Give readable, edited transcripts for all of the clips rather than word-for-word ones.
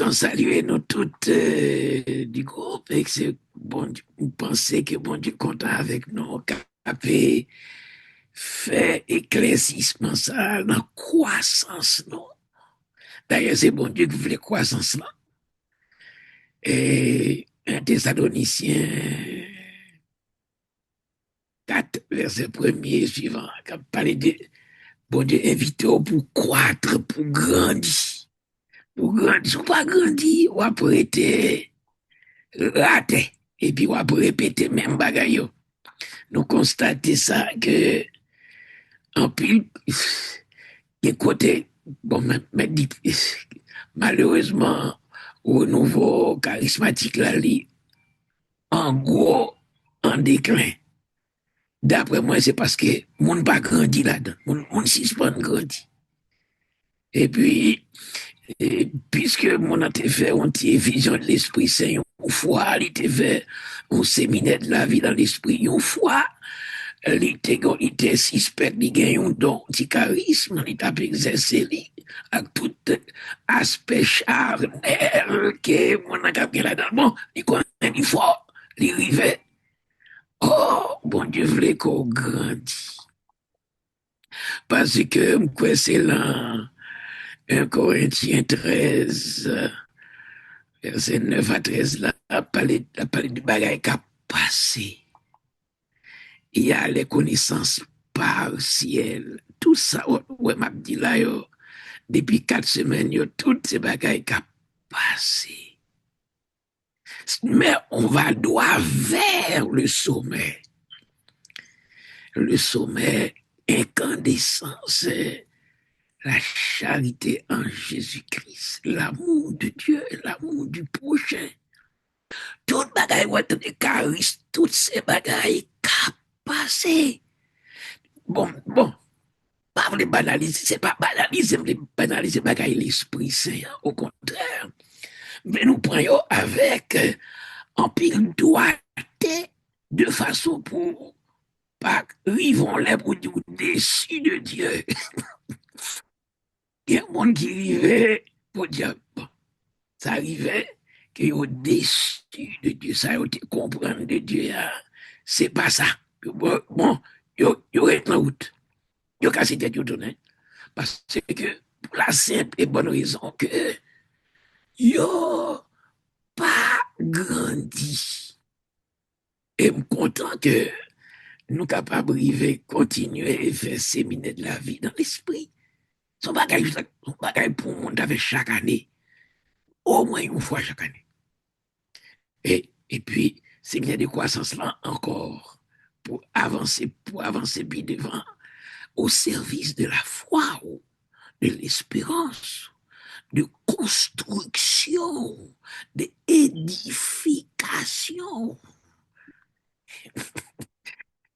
content de saluer nous toutes du groupe et que c'est bon Dieu, vous pensez que bon Dieu est content avec nous, capé fait éclaircissement ça, dans croissance, non? D'ailleurs, c'est bon Dieu qui voulait croissance là. Et un Thessaloniciens 4, verset premier et suivant, qui parle de bon Dieu invité pour croître, pour grandir. Pour grandir, si on pas grandir, on va être raté. Et puis, on va répéter même bagaille. Nous constatons ça que, en pile, côté, bon, mais malheureusement, au nouveau charismatique, là, en gros, en déclin. D'après moi, c'est parce que mon pas grandi là-dedans. Mon suspend grandi. Et puis, puisque mon a fait une vision de l'Esprit Saint, une fois, il était fait un séminaire de la vie dans l'Esprit, une fois, il était suspect, il gagne un don, un charisme, il a exercé, avec tout aspect charnel que mon a gagné là-dedans. Bon, il connaît, il fort, il arrivait. Oh, bon Dieu voulait qu'on grandisse. Parce que, moi, c'est là, 1 Corinthiens 13, verset 9 à 13, là, a parlé du bagage qui a passé. Il y a les connaissances partielles. Tout ça, ouais, m'a dit là, yo, depuis 4 semaines, yo, toutes ces bagages qui a passé. Mais on va droit vers le sommet. Le sommet incandescent, c'est la charité en Jésus-Christ, l'amour de Dieu, l'amour du prochain. Tout bagaille, ouais, de charisme, toutes ces bagailles passé. Bon, pas les banaliser, c'est pas banaliser, les banaliser bagaille l'Esprit Saint, hein, au contraire. Mais nous prenons avec en pile doigté de façon pour pas vivons les pour dire déçus de Dieu. Il y a un monde qui arrivait pour dire, bon, ça arrivait que au déçu de Dieu, ça a été comprendre de Dieu, hein. C'est pas ça. Bon, yo est en route. Yo cassé tête yo tourné. Parce que, pour la simple et bonne raison que, yo pas grandi. Et me content que nous capables de continuer et faire séminaire de la vie dans l'esprit. Son bagage pour le monde avec chaque année. Au moins une fois chaque année. Et puis, c'est bien de croissance là encore pour avancer puis devant, au service de la foi, de l'espérance, de construction, d'édification.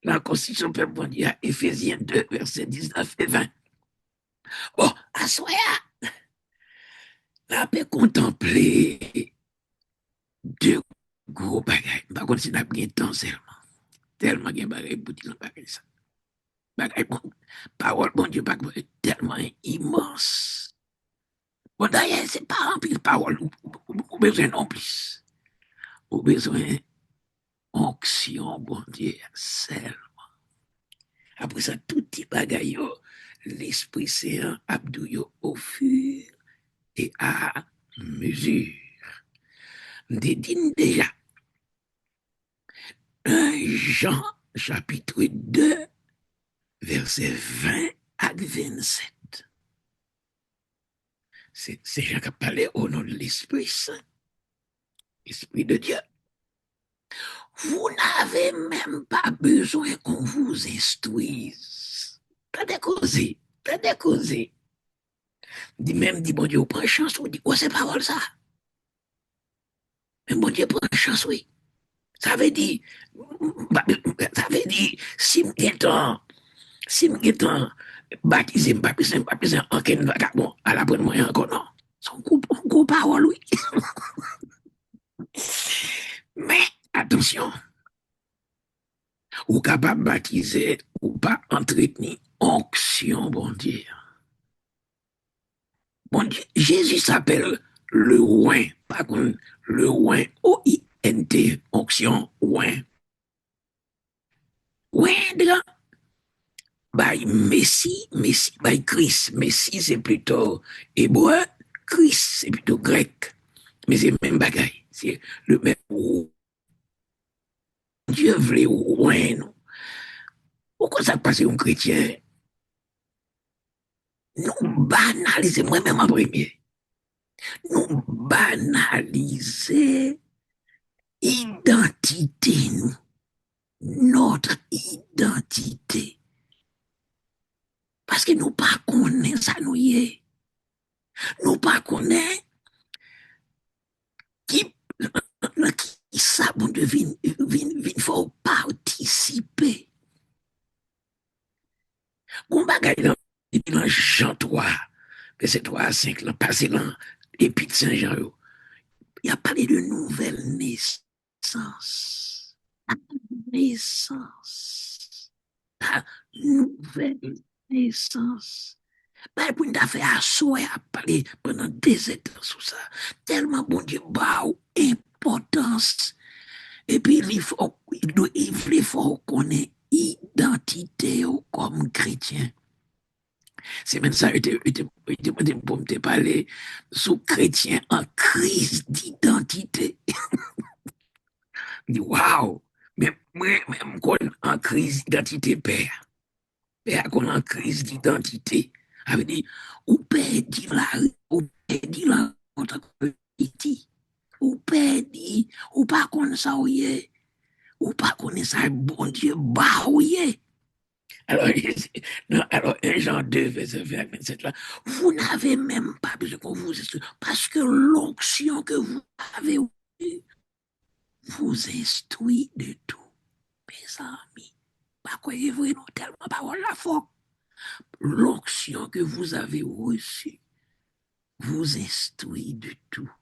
La Constitution peut dire Éphésiens 2, versets 19 et 20. Bon, à soi, la paix contempler deux gros bagages. Par contre, c'est n'a bien temps seulement. Tellement de bagages pour dire bagages ça. Bagages bon, parole bon Dieu, bagages tellement immense. Bon, d'ailleurs, c'est pas rempli de paroles, ou besoin non plus. Ou besoin onction, bon Dieu, seulement. Après ça, tout petit bagaille, l'Esprit Saint, Abdouyo, au fur et à mesure. Dit déjà, 1 Jean, chapitre 2, verset 20 à 27. C'est Jean qui a parlé au nom de l'Esprit Saint, Esprit de Dieu. Vous n'avez même pas besoin qu'on vous instruise. T'as causé. Dit même, dit bon Dieu, prends chance, ou dit, quoi c'est parole ça? Mais bon Dieu, prends chance, oui. Ça veut dire, si m'étant baptisé, en quel vagabond, à la bonne moyen encore, non. Son coup parole, oui. Mais, attention, ou capable de baptiser, ou pas entretenir, onction, bon Dieu. Bon Dieu, Jésus s'appelle le oin, par contre, le oin, O-I-N-T, onction, oin. Oindre, by Messi, by Chris. Messi, c'est plutôt hébreu, Chris, c'est plutôt grec. Mais c'est le même bagaille. C'est le même. Dieu voulait oin, non? Pourquoi ça passe un chrétien? Nous banaliser, moi-même en premier, nous banaliser identité, nous, notre identité. Parce que nous pas connaissons ça, nous pas connaissons qui, qui ça, bon Dieu, faut participer. Qu'on bagaille dans Jean 3, verset 3 à 5, là, passé dans l'Épître Saint-Jean, il a parlé de nouvelle naissance. Naissance. La nouvelle naissance. Ben, pour nous faire asseoir à parler pendant des états sur ça. Tellement bon Dieu, bah, importance. Et puis, il faut connaître identité comme chrétien. C'est même ça, pour me parler sous chrétien en crise d'identité. Waouh! Mais moi, même en crise d'identité, père. Père, qu'on en crise d'identité. Ça dire, ou père dit la, ou père dit la, ou père dit, ou pas qu'on ça ou pas qu'on ça, bon Dieu, bah ouye. Alors, alors 1 Jean 2, verset 27, là, vous n'avez même pas besoin qu'on vous explique, parce que l'onction que vous avez eue vous instruit de tout. Mes amis, pas croyez-vous, non, tellement parole la foi. L'onction que vous avez reçue vous instruit de tout.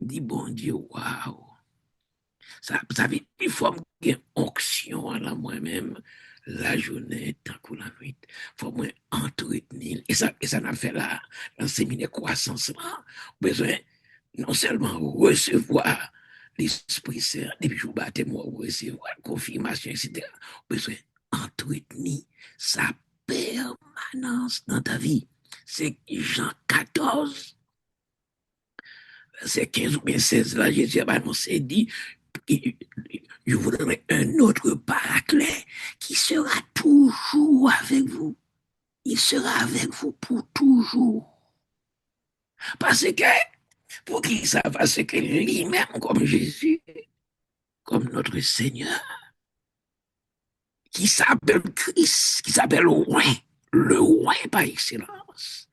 Dit bon Dieu, waouh. Ça veut dire qu'il faut une onction à la moi-même, la journée, tant que la nuit. Il faut moi entretenir. Et ça n'a fait là, dans le séminaire croissance là, besoin non seulement recevoir l'Esprit Saint, depuis que vous battez moi, recevoir la confirmation, etc. Besoin entretenir sa permanence dans ta vie. C'est Jean 14, verset 15 ou bien 16, là, Jésus a annoncé, dit, je vous donnerai un autre paraclet qui sera toujours avec vous. Il sera avec vous pour toujours. Parce que, pour qui ça? Parce que lui-même, comme Jésus, comme notre Seigneur, qui s'appelle Christ, qui s'appelle le roi par excellence,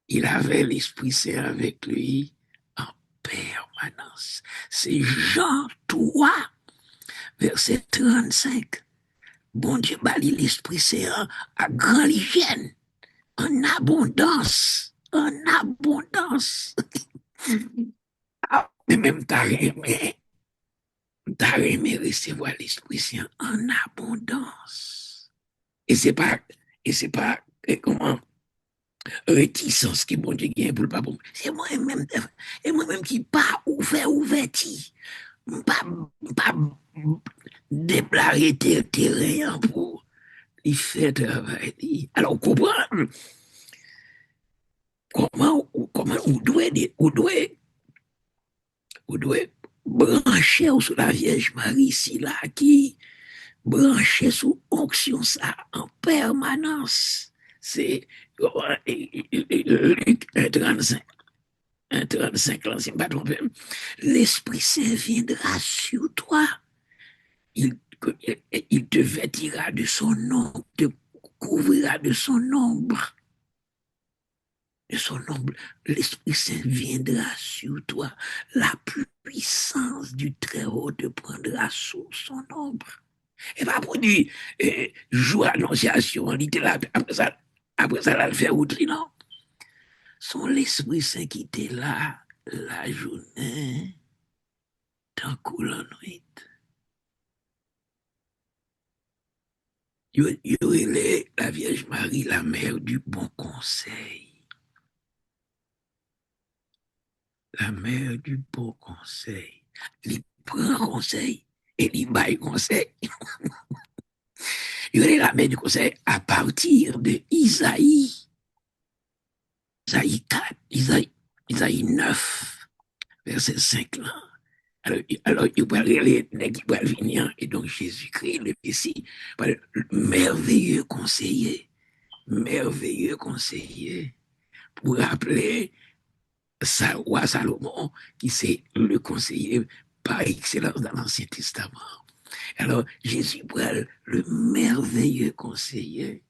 il avait l'Esprit Saint avec lui en permanence. C'est Jean 3, verset 35. Bon Dieu bali l'Esprit Saint à grand hygiène, en abondance, en abondance. Mais même t'as aimé recevoir l'Esprit Saint en abondance. Et c'est pas, comment, réticence qui bon Dieu gagne pour le pas bon. C'est moi-même, et moi-même qui pas ouverti, pas déclarer terrain pour il fait travail. Alors, comment on doit brancher sur la Vierge Marie, si là, qui brancher sous onction ça en permanence. C'est Luc 1,35. 1,35, là, c'est pas trompé. L'Esprit Saint viendra sur toi. Il, il te vêtira de son nom, te couvrira de son ombre. De son ombre, l'Esprit Saint viendra sur toi. La puissance du Très-Haut te prendra sous son ombre. Et pas pour dire, jour annonciation, il était là, après ça, là, le faire outrer, non. Son l'Esprit Saint qui était là, la journée, tant que la nuit. Il est la Vierge Marie, la mère du bon conseil. la mère du bon conseil. Il prend conseil et il baille conseil. Il est la mère du conseil à partir de Isaïe. Isaïe 4, Isaïe 9, verset 5 là. Alors il va les nègres qui vont venir, et donc Jésus-Christ, le Messie, merveilleux conseiller, pour rappeler roi Salomon, qui c'est le conseiller par excellence dans l'Ancien Testament. Alors Jésus prend le merveilleux conseiller,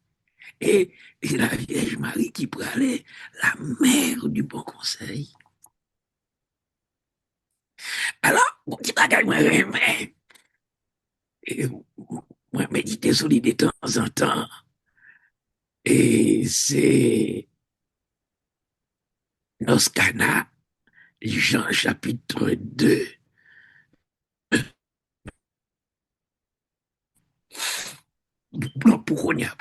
et la Vierge Marie qui prend la mère du bon conseil. Alors, bon, qui bagaille moi remè, et moi méditer sur lui de temps en temps, et c'est Nos Cana, Jean chapitre 2. Non, pour Konya.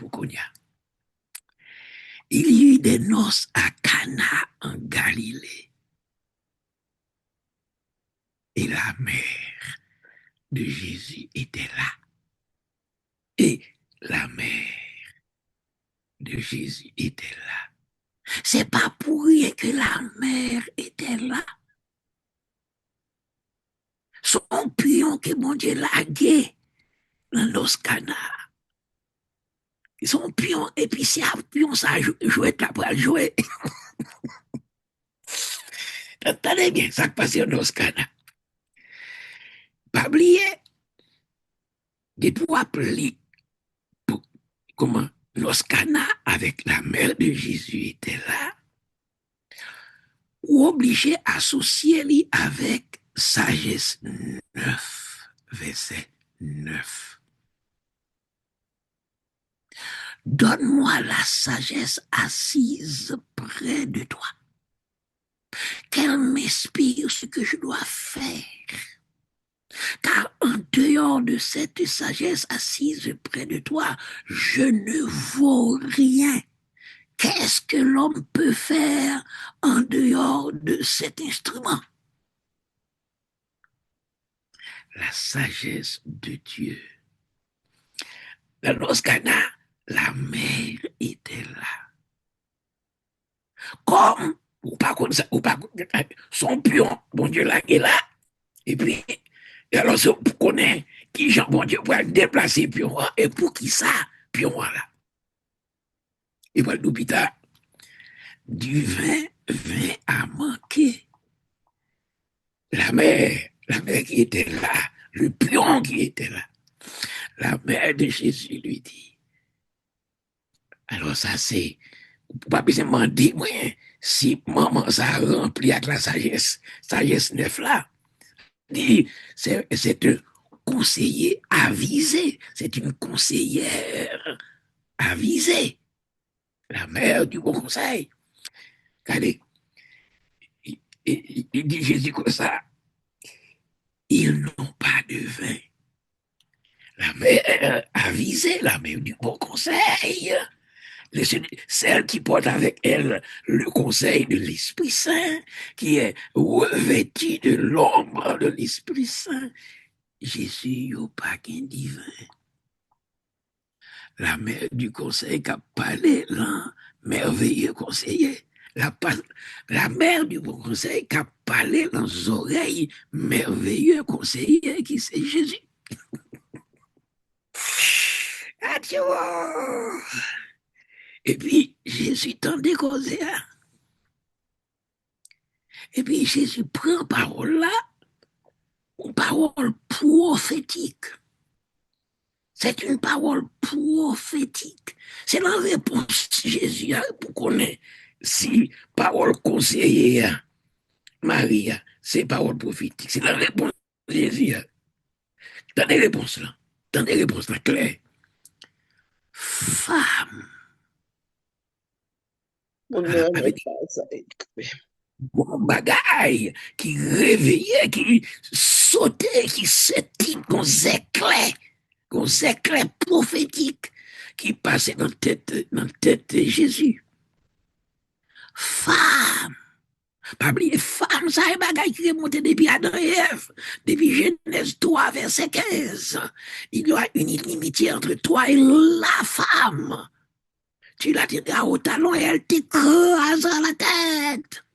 Il y eut des noces à Cana en Galilée. Et la mère de Jésus était là. Et la mère de Jésus était là. C'est pas pour rien que la mère était là. Son pion que mon Dieu l'a gué dans Nos Cana. Son pion, et puis si un pion ça jouait, t'as pas joué. Attendez bien, ça passe au Nos Cana. Pas oublier, de pour appeler comment Nos Cana avec la mère de Jésus était là, ou obligé à associer lui avec sagesse 9, verset 9. Donne-moi la sagesse assise près de toi, qu'elle m'inspire ce que je dois faire. Car en dehors de cette sagesse assise près de toi, je ne vaux rien. Qu'est-ce que l'homme peut faire en dehors de cet instrument? La sagesse de Dieu. Dans l'Oscana, la mère était là. Comme, ou pas comme ça, ou pas son pion, bon Dieu là, est là. Et puis, alors, vous connaissez qui Jean, bon Dieu, pour déplacer pion, et pour qui ça, pion là. Et pour l'hôpital, du vin a manqué. La mère qui était là, le pion qui était là, la mère de Jésus lui dit, alors ça c'est, pas besoin de demander, moi, si maman ça rempli avec la sagesse neuf là, dit, c'est un conseiller avisé, c'est une conseillère avisée, la mère du bon conseil. Regardez, il dit Jésus comme ça, ils n'ont pas de vin. La mère avisée, la mère du bon conseil, celle qui porte avec elle le conseil de l'Esprit Saint, qui est revêtue de l'ombre de l'Esprit Saint. Jésus n'a pas qu'un divin. La mère du conseil qui a parlé, là, merveilleux conseiller. La mère du bon conseil qui a parlé dans les oreilles, merveilleux conseiller, qui c'est Jésus. Adieu. Et puis, Jésus tendait causer. Et puis, Jésus prend parole là, une parole prophétique. C'est une parole prophétique. C'est la réponse de Jésus pour connaître si parole conseillère Maria, c'est parole prophétique. C'est la réponse de Jésus. T'as des réponses là. T'as des réponses là claires. Femme. Avec bon bagaille qui réveillait, qui sautait, qui s'étit dans éclairs prophétiques qui passaient dans la tête de Jésus. Femme, Pas oublier, femme, ça est bagaille qui est monté depuis Adam et Ève, depuis Genèse 3, verset 15. Il y aura une inimitié entre toi et la femme. Tu la tiendras au talon et elle t'écrase à la tête.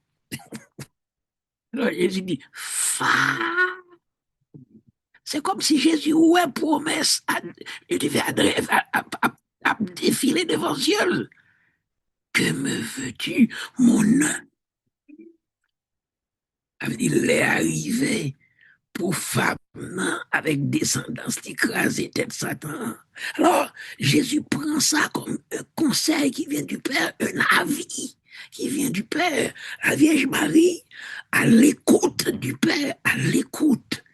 Alors Jésus dit, femme. C'est comme si Jésus, ouais, promesse, il devait à défiler devant Dieu. Que me veux-tu, mon âme? Il est arrivé pour femme avec descendance d'écraser tête Satan. Alors, Jésus prend ça comme un conseil qui vient du Père, un avis qui vient du Père. La Vierge Marie, à l'écoute du Père, à l'écoute.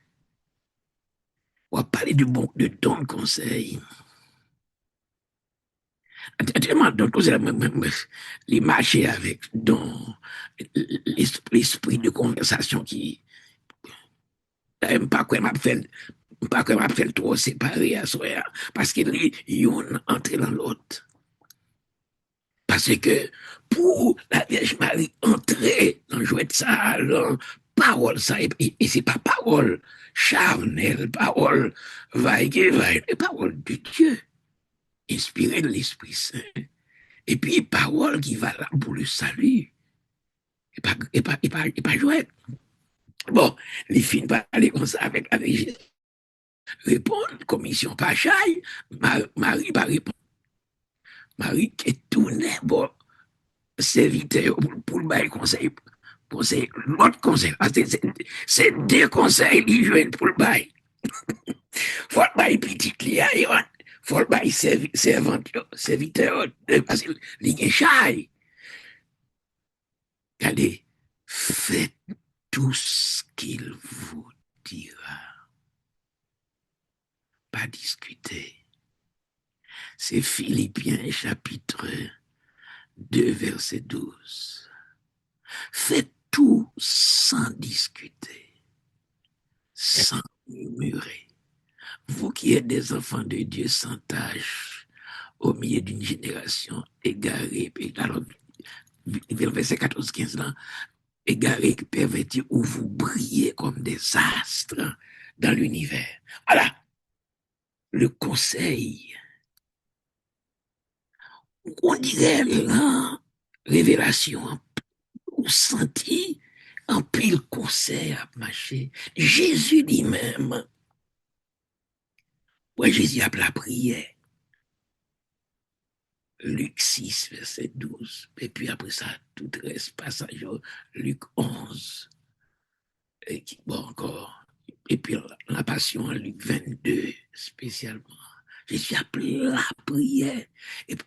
On va parler de ton conseil. Tellement donc les marcher avec dans l'esprit de conversation qui pas quoi m'a fait trop séparé à soi parce que yon entre dans l'autre parce que pour la Vierge Marie entrer dans jouet ça dans parole ça et c'est pas parole charnelle parole vaille parole de Dieu inspirée de l'Esprit Saint. Et puis, parole qui va là pour le salut. Et pas jouer. Bon, les filles parler comme ça avec Jésus. Répondre, commission pas chaille, Marie pas répondre. Marie qui est tourné, bon, serviteur pour le bail conseil. L'autre conseil. C'est deux conseils qui jouent pour le bail. Faut le bail petit client, faut le bail serviteur, parce qu'il est chaille. Regardez, faites tout ce qu'il vous dira. Pas discuter. C'est Philippiens chapitre 2, verset 12. Faites tout sans discuter, sans murmurer. Vous qui êtes des enfants de Dieu sans tâche, au milieu d'une génération égarée, alors, verset 14-15 là, égaré, perverti, où vous brillez comme des astres dans l'univers. Voilà, le conseil. On dirait la révélation, on sentit un pile conseil à marcher. Jésus lui-même, ouais, Jésus a la prière. Luc 6, verset 12. Et puis après ça, tout reste passage, Luc 11. Et bon, encore. Et puis la passion en Luc 22, spécialement. Jésus a la prière.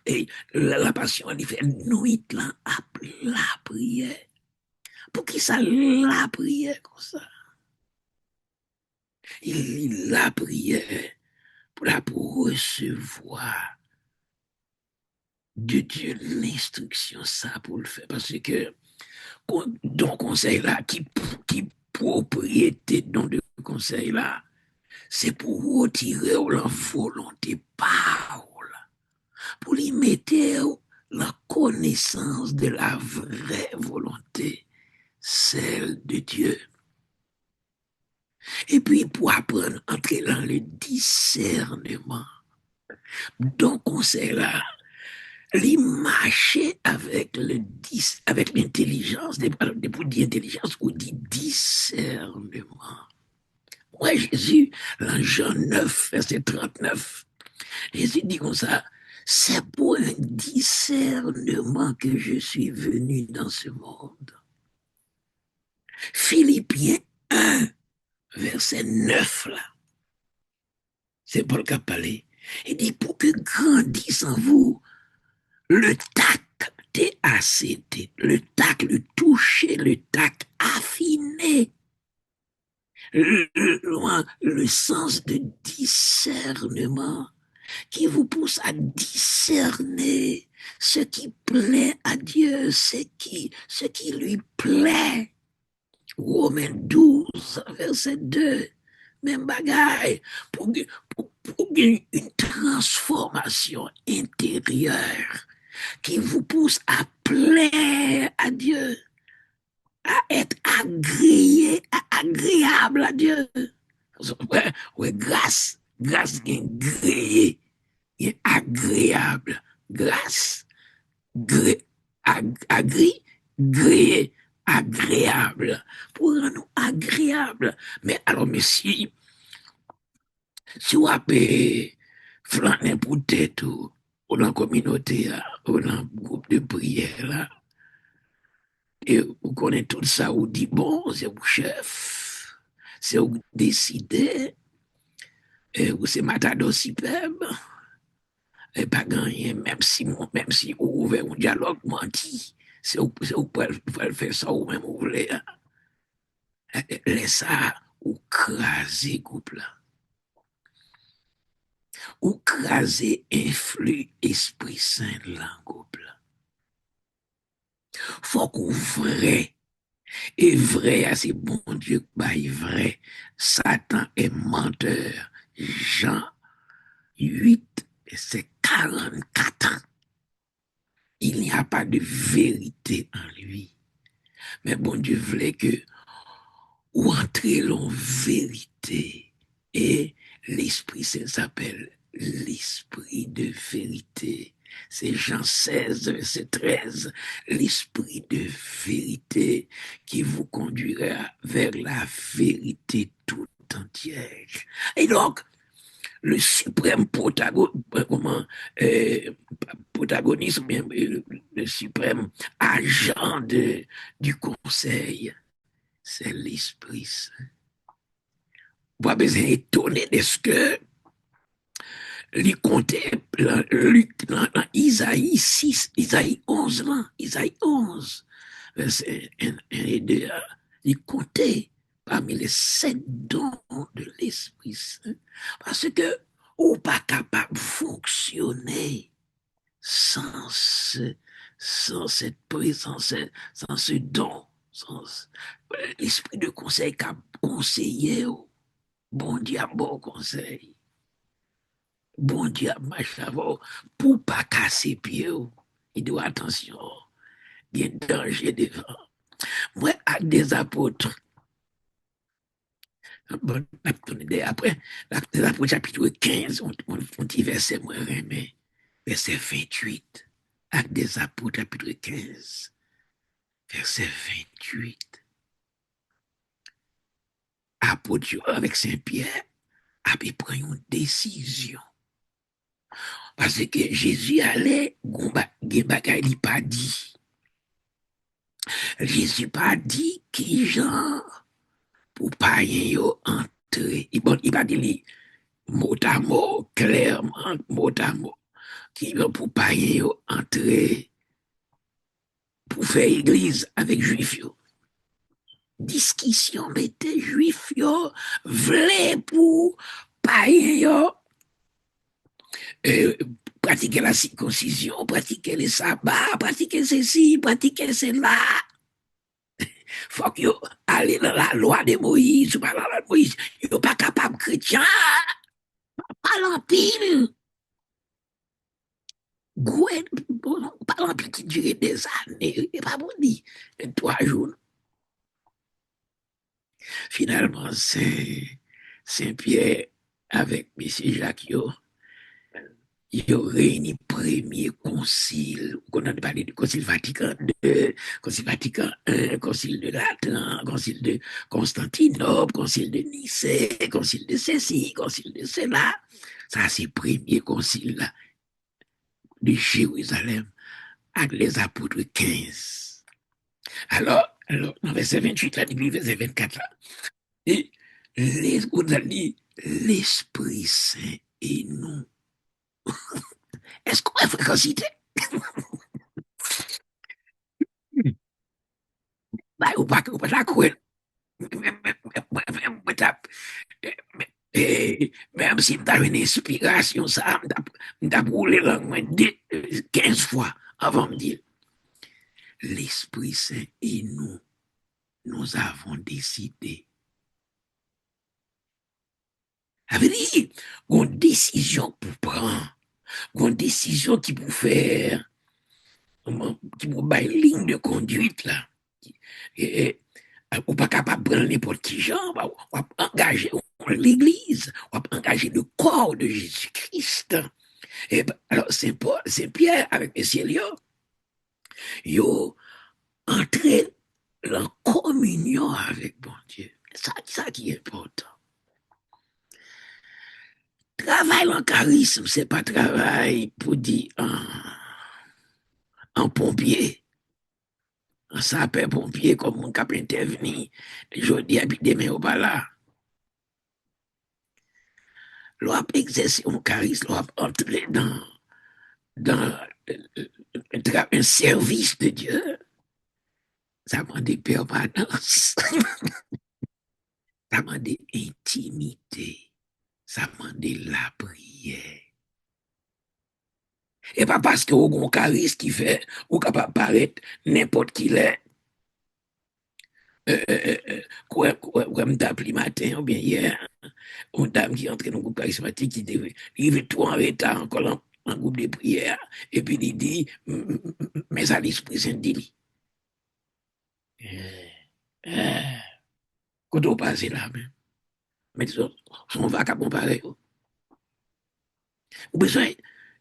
Et la passion, il fait nuit là, a la prière. Pour qui ça la prière comme ça? Il la prière pour recevoir de Dieu l'instruction ça pour le faire. Parce que don conseil là, qui propriété don de conseil là, c'est pour retirer la volonté parole, pour lui mettre la connaissance de la vraie volonté, celle de Dieu. Et puis pour apprendre à entrer dans le discernement. Donc conseil là, lui marcher avec l'intelligence, pour dire intelligence ou dit discernement. Ouais, Jésus, dans Jean 9, verset 39, Jésus dit comme ça, c'est pour un discernement que je suis venu dans ce monde. Philippiens 1, verset 9, là, c'est Paul qui a parlé. Il dit, pour que grandisse en vous le tact, T-A-C-T, le tact, le toucher, le tact affiné, le sens de discernement qui vous pousse à discerner ce qui plaît à Dieu, ce qui lui plaît. Romains 12, verset 2, même bagaille, pour une transformation intérieure qui vous pousse à plaire à Dieu. à être agréable à Dieu. Ouais, ouais, grâce qui est gré, qui est agréable. Grâce, gré, gré, agréable. Pour nous agréable. Mais alors, mais si vous avez flâné pour tête ou dans la communauté, ou dans le groupe de prière, là, et vous connaissez tout ça, vous dites, bon, c'est vous chef, c'est vous décidez, et vous c'est matador superbe, et pas gagné, même si vous ouvrez un dialogue menti, c'est vous pouvez faire ça ou même vous voulez, laissez ça, ou craser groupe là, ou craser influx Esprit Saint là, groupe là. Faut qu'on vrai. Et vrai, c'est bon Dieu, bah, vrai. Satan est menteur. Jean 8, c'est 44. Il n'y a pas de vérité en lui. Mais bon Dieu voulait que ou entrer en vérité. Et l'Esprit Saint s'appelle l'Esprit de vérité. C'est Jean 16, verset 13. L'Esprit de vérité qui vous conduira vers la vérité tout entière. Et donc, le suprême protagoniste, le suprême agent du conseil, c'est l'Esprit Saint. Pas besoin étonné de ce que il comptait dans Isaïe 6, Isaïe 11, là, Isaïe 11, verset 1 et 2, il comptait parmi les 7 dons de l'Esprit Saint. Parce que on n'est pas capable de fonctionner sans, sans cette présence, sans ce don, sans l'esprit de conseil qu'a conseillé. Bon Dieu, bon conseil. Bon Dieu, machin, pour pas casser pied. Il doit attention. Il y a un danger devant. Moi, à des apôtres, bon, après, l'acte des apôtres, chapitre 15, on dit verset, moi, mais verset 28. Acte des apôtres, chapitre 15, verset 28. Apôtre avec Saint-Pierre, après prend une décision. Parce que Jésus allait, il n'a pas dit. Jésus pas dit qui genre pour pas y entrer. Il pas dit mot à mot, clairement, mot à mot, qui pour pas y entrer pour faire église avec juifs. Discussion était juifs voulait pour pas y pratiquer la circoncision, pratiquer les sabbats, pratiquer ceci, pratiquer cela. Faut que aller dans la loi de Moïse, ou pas dans la loi de Moïse, ils sont pas capables chrétien, pas l'empile. Pas l'empile qui durait des années, et pas bon dit, 3 jours. Finalement, Saint-Pierre, avec M. Jacques, il y aurait un premier concile, qu'on a parlé du concile Vatican II, concile Vatican I, concile de Latin, concile de Constantinople, concile de Nicée, concile de ceci, concile de cela. Ça, c'est le premier concile là, de Jérusalem, avec les apôtres 15. Alors, dans verset 28, là, verset 24, là, et on a dit l'Esprit Saint et nous. Est-ce qu'on est fréquencité? Bah, ou pas la couille. Même si tu as une inspiration, ça, tu as brûlé la main 15 fois avant de dire l'Esprit Saint et nous avons décidé. Ça veut dire une décision pour prendre, une décision qui pour faire, qui pour une ligne de conduite là. Et, ou pas capable de prendre n'importe qui gens, ou engager l'Église, ou engager le corps de Jésus-Christ. Et alors, Saint-Pierre, avec Messieurs Léo, ils ont entré en communion avec bon Dieu. Ça qui est important. Travail en charisme, c'est pas travail pour dire en pompier. Un sapeur-pompier comme mon cap intervenu. Je dis, puis demain, au pas là. L'on exercer un charisme, l'on entrer dans un service de Dieu. Ça demande permanence. Ça demande intimité. Ça demande la prière. Et pas parce que vous avez un charisme qui fait, ou capable de paraître n'importe qui l'est. Quoi me tape le matin ou bien hier, une dame qui entre dans un groupe charismatique qui devait, il veut tout en retard encore en groupe de prière, et puis il dit, mais à l'Esprit Saint dit, quand on passe là, mais son va qu'à comparer. Ou besoin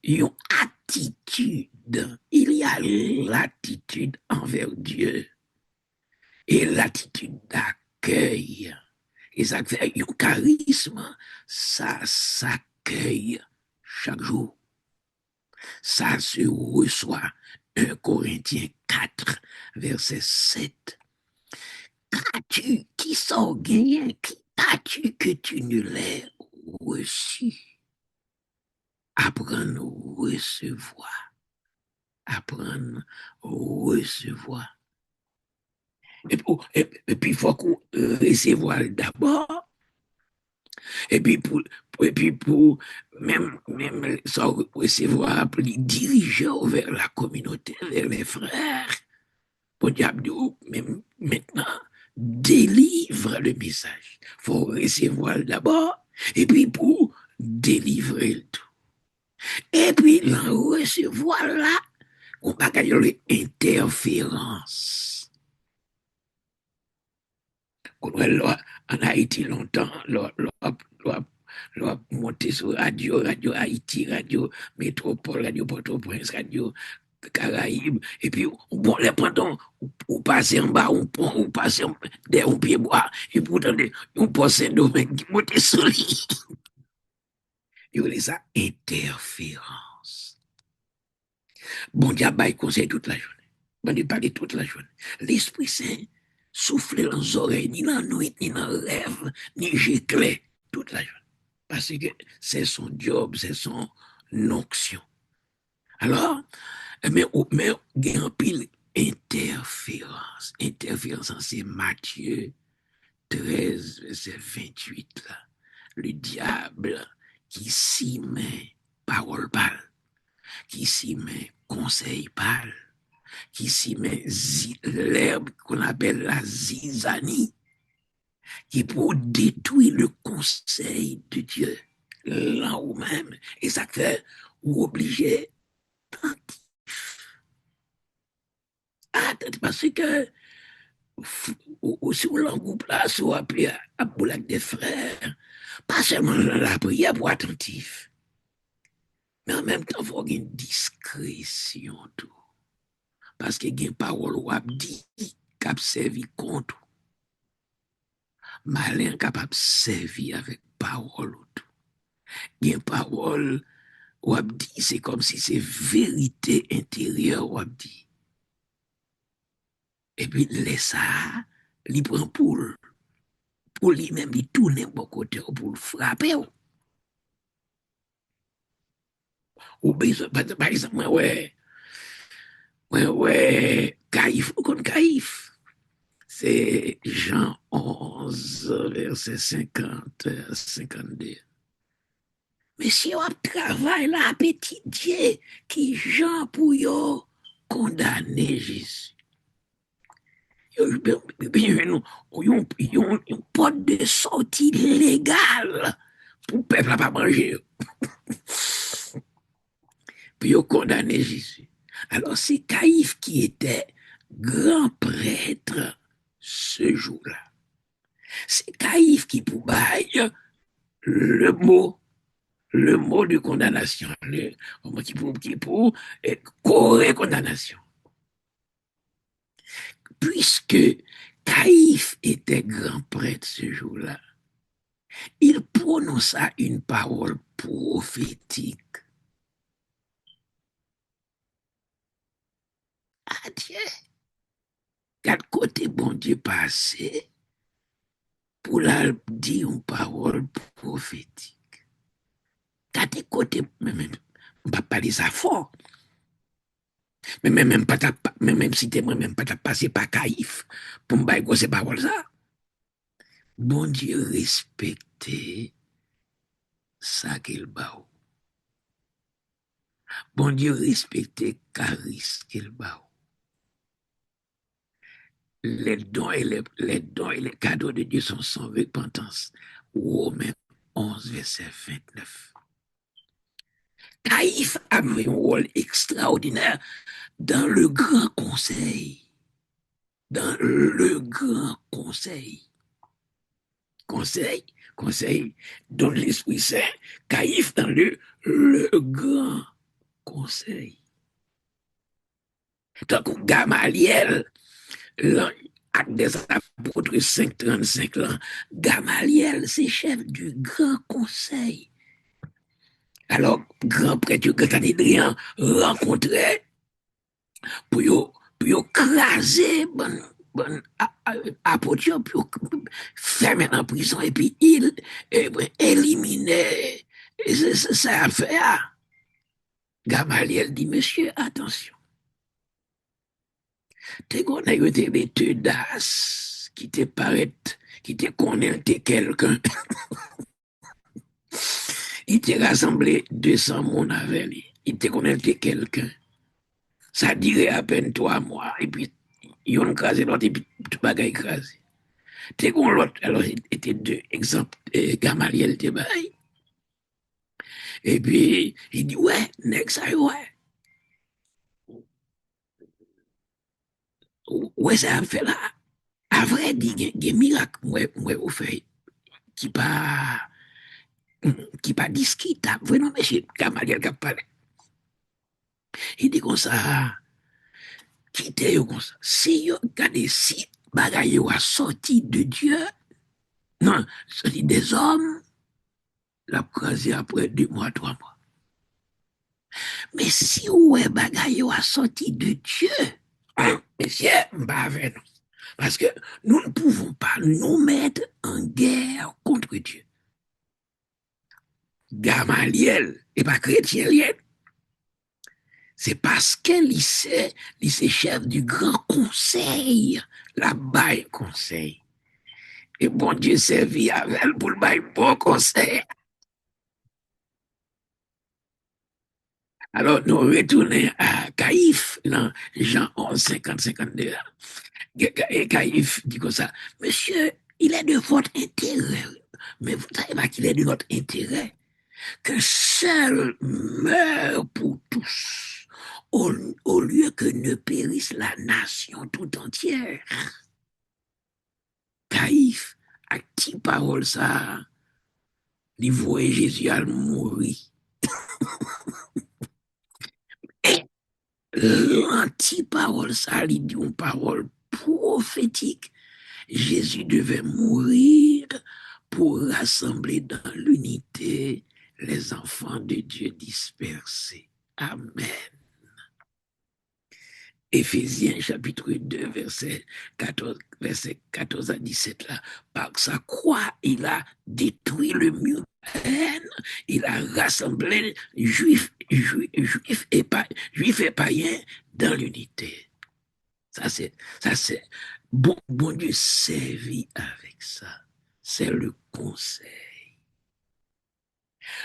une attitude, il y a l'attitude envers Dieu et l'attitude d'accueil. Et ça fait un charisme, ça s'accueille chaque jour. Ça se reçoit. 1 Corinthiens 4, verset 7. Qu'as-tu qui sont gagnés? Qui as-tu que tu ne l'aies reçu? Apprendre à recevoir. Apprendre à recevoir. Et puis, il faut qu'on recevoir d'abord. Et puis, pour même sans recevoir, pour les diriger vers la communauté, vers les frères, pour diable, même maintenant, délivre le message. Il faut recevoir d'abord, et puis pour délivrer le tout. Et puis, le recevoir là, on va gagner l'interférence. En Haïti longtemps, l'on monté sur radio Haïti, radio Métropole, radio Port-au-Prince, radio Caraïbes, et puis bon, les pendant, on passe en bas, on pont, on passe derrière un pied bois, et pourtant, on passe Saint-Domingue qui monte sur lui. Il y a ça interférence. Bon diable, il conseille toute la journée. Bon Dieu parle toute la journée. L'Esprit Saint souffle dans les oreilles, ni dans la nuit, ni dans le rêve, ni gicler toute la journée. Parce que c'est son job, c'est son onction. Alors, mais il y a un pile interférence. Interférence, c'est Matthieu 13, verset 28. Là. Le diable qui s'y met parole pâle, qui s'y met conseil pâle, qui s'y met l'herbe qu'on appelle la zizanie, qui pour détruire le conseil de Dieu là où même. Et ça fait ou obligé parce que sur le groupe là, soit appelé à Boulac des frères, pas seulement la prière pour attentif, mais en même temps, il faut avoir une discrétion tout. Parce que il y a une parole ou dit qui a servi contre. Malin capable de servir avec parole ou tout. Il y a une parole ou dit, c'est comme si c'est vérité intérieure ou dit. Et puis, laisse ça, il prend pour lui-même, il tourne bon côté pour le frapper. Ou besoin, par exemple, Caïf, ou comme Caïf. C'est Jean 11, verset 50, 52. Mais si on travaille là, petit Dieu, qui Jean pour yo condamner Jésus. Une porte de sortie légale pour le peuple à pas manger. Puis ils condamné Jésus. Alors c'est Caïphe qui était grand prêtre ce jour-là. C'est Caïphe qui poubaille le mot, le mot de condamnation, le mot qui pour condamnation. Puisque Caïphe était grand prêtre ce jour-là, il prononça une parole prophétique. Ah Dieu, quatre côtés bon Dieu passé pour la dire une parole prophétique. Quatre côtés, même pas parler ça fort. Mais même pas même si t'es moi même pas passé par Caïphe pour me bailler ces paroles ça. Bon Dieu respecter ça qu'il bat. Bon Dieu respecter charisme qu'il bat. Les dons et les cadeaux de Dieu sont sans repentance. Romains 11, verset 29. Caïphe a joué un rôle extraordinaire dans le grand conseil. Dans le grand conseil. Conseil dont l'Esprit Saint, Caïphe dans le grand conseil. Donc, Gamaliel, l'acte des apôtres 5:35, là, Gamaliel, c'est chef du grand conseil. Alors, grand prêtre, grand Sanhédrin rencontrait pour craser bon apôtre, pour fermer en prison, et puis il éliminait ça affaire. Gamaliel dit, monsieur, attention. T'es qu'on a eu des Teudas qui te paraît, qui te connaît quelqu'un. Il te rassemblé 200 monde avec lui. Il te connaît quelqu'un. Ça dirait à peine 3 mois. Et puis, ils ont écrasé l'autre et puis tout le monde a écrasé. T'es qu'on l'autre, alors il était deux exemples. Gamaliel te bail. Et puis, il dit, ouais, next ça, ouais. Ouais, ça a fait là. À vrai dire, il y a un miracle, moi, au fait, qui pas discutable. Vraiment, monsieur Gamaliel qui a parlé. Il dit comme ça, quittez comme ça. Si vous regardez si bagaille a sorti de Dieu, non, sorti des hommes, la crasé après 2 mois, 3 mois. Mais si vous bagaille a sorti de Dieu, monsieur, bah avec nous. Parce que nous ne pouvons pas nous mettre en guerre contre Dieu. Gamaliel n'est pas chrétien, c'est parce que lycée chef du grand conseil, la baille conseil. Et bon Dieu servi avec elle pour le bail bon conseil. Alors, nous retournons à Caïphe, dans Jean 11, 50, 52. Et Caïphe dit comme ça, monsieur, il est de votre intérêt. Mais vous savez pas qu'il est de notre intérêt que seul meurt pour tous, au lieu que ne périsse la nation tout entière. Caïphe, à qui parole ça, il voyait Jésus à mourir. Et l'anti-parole ça, il dit une parole prophétique. Jésus devait mourir pour rassembler dans l'unité les enfants de Dieu dispersés. Amen. Éphésiens chapitre 2, verset 14 à 17, là. Par sa croix, il a détruit le mur de haine, il a rassemblé juifs et païens dans l'unité. Ça, c'est bon Dieu servi avec ça. C'est le conseil.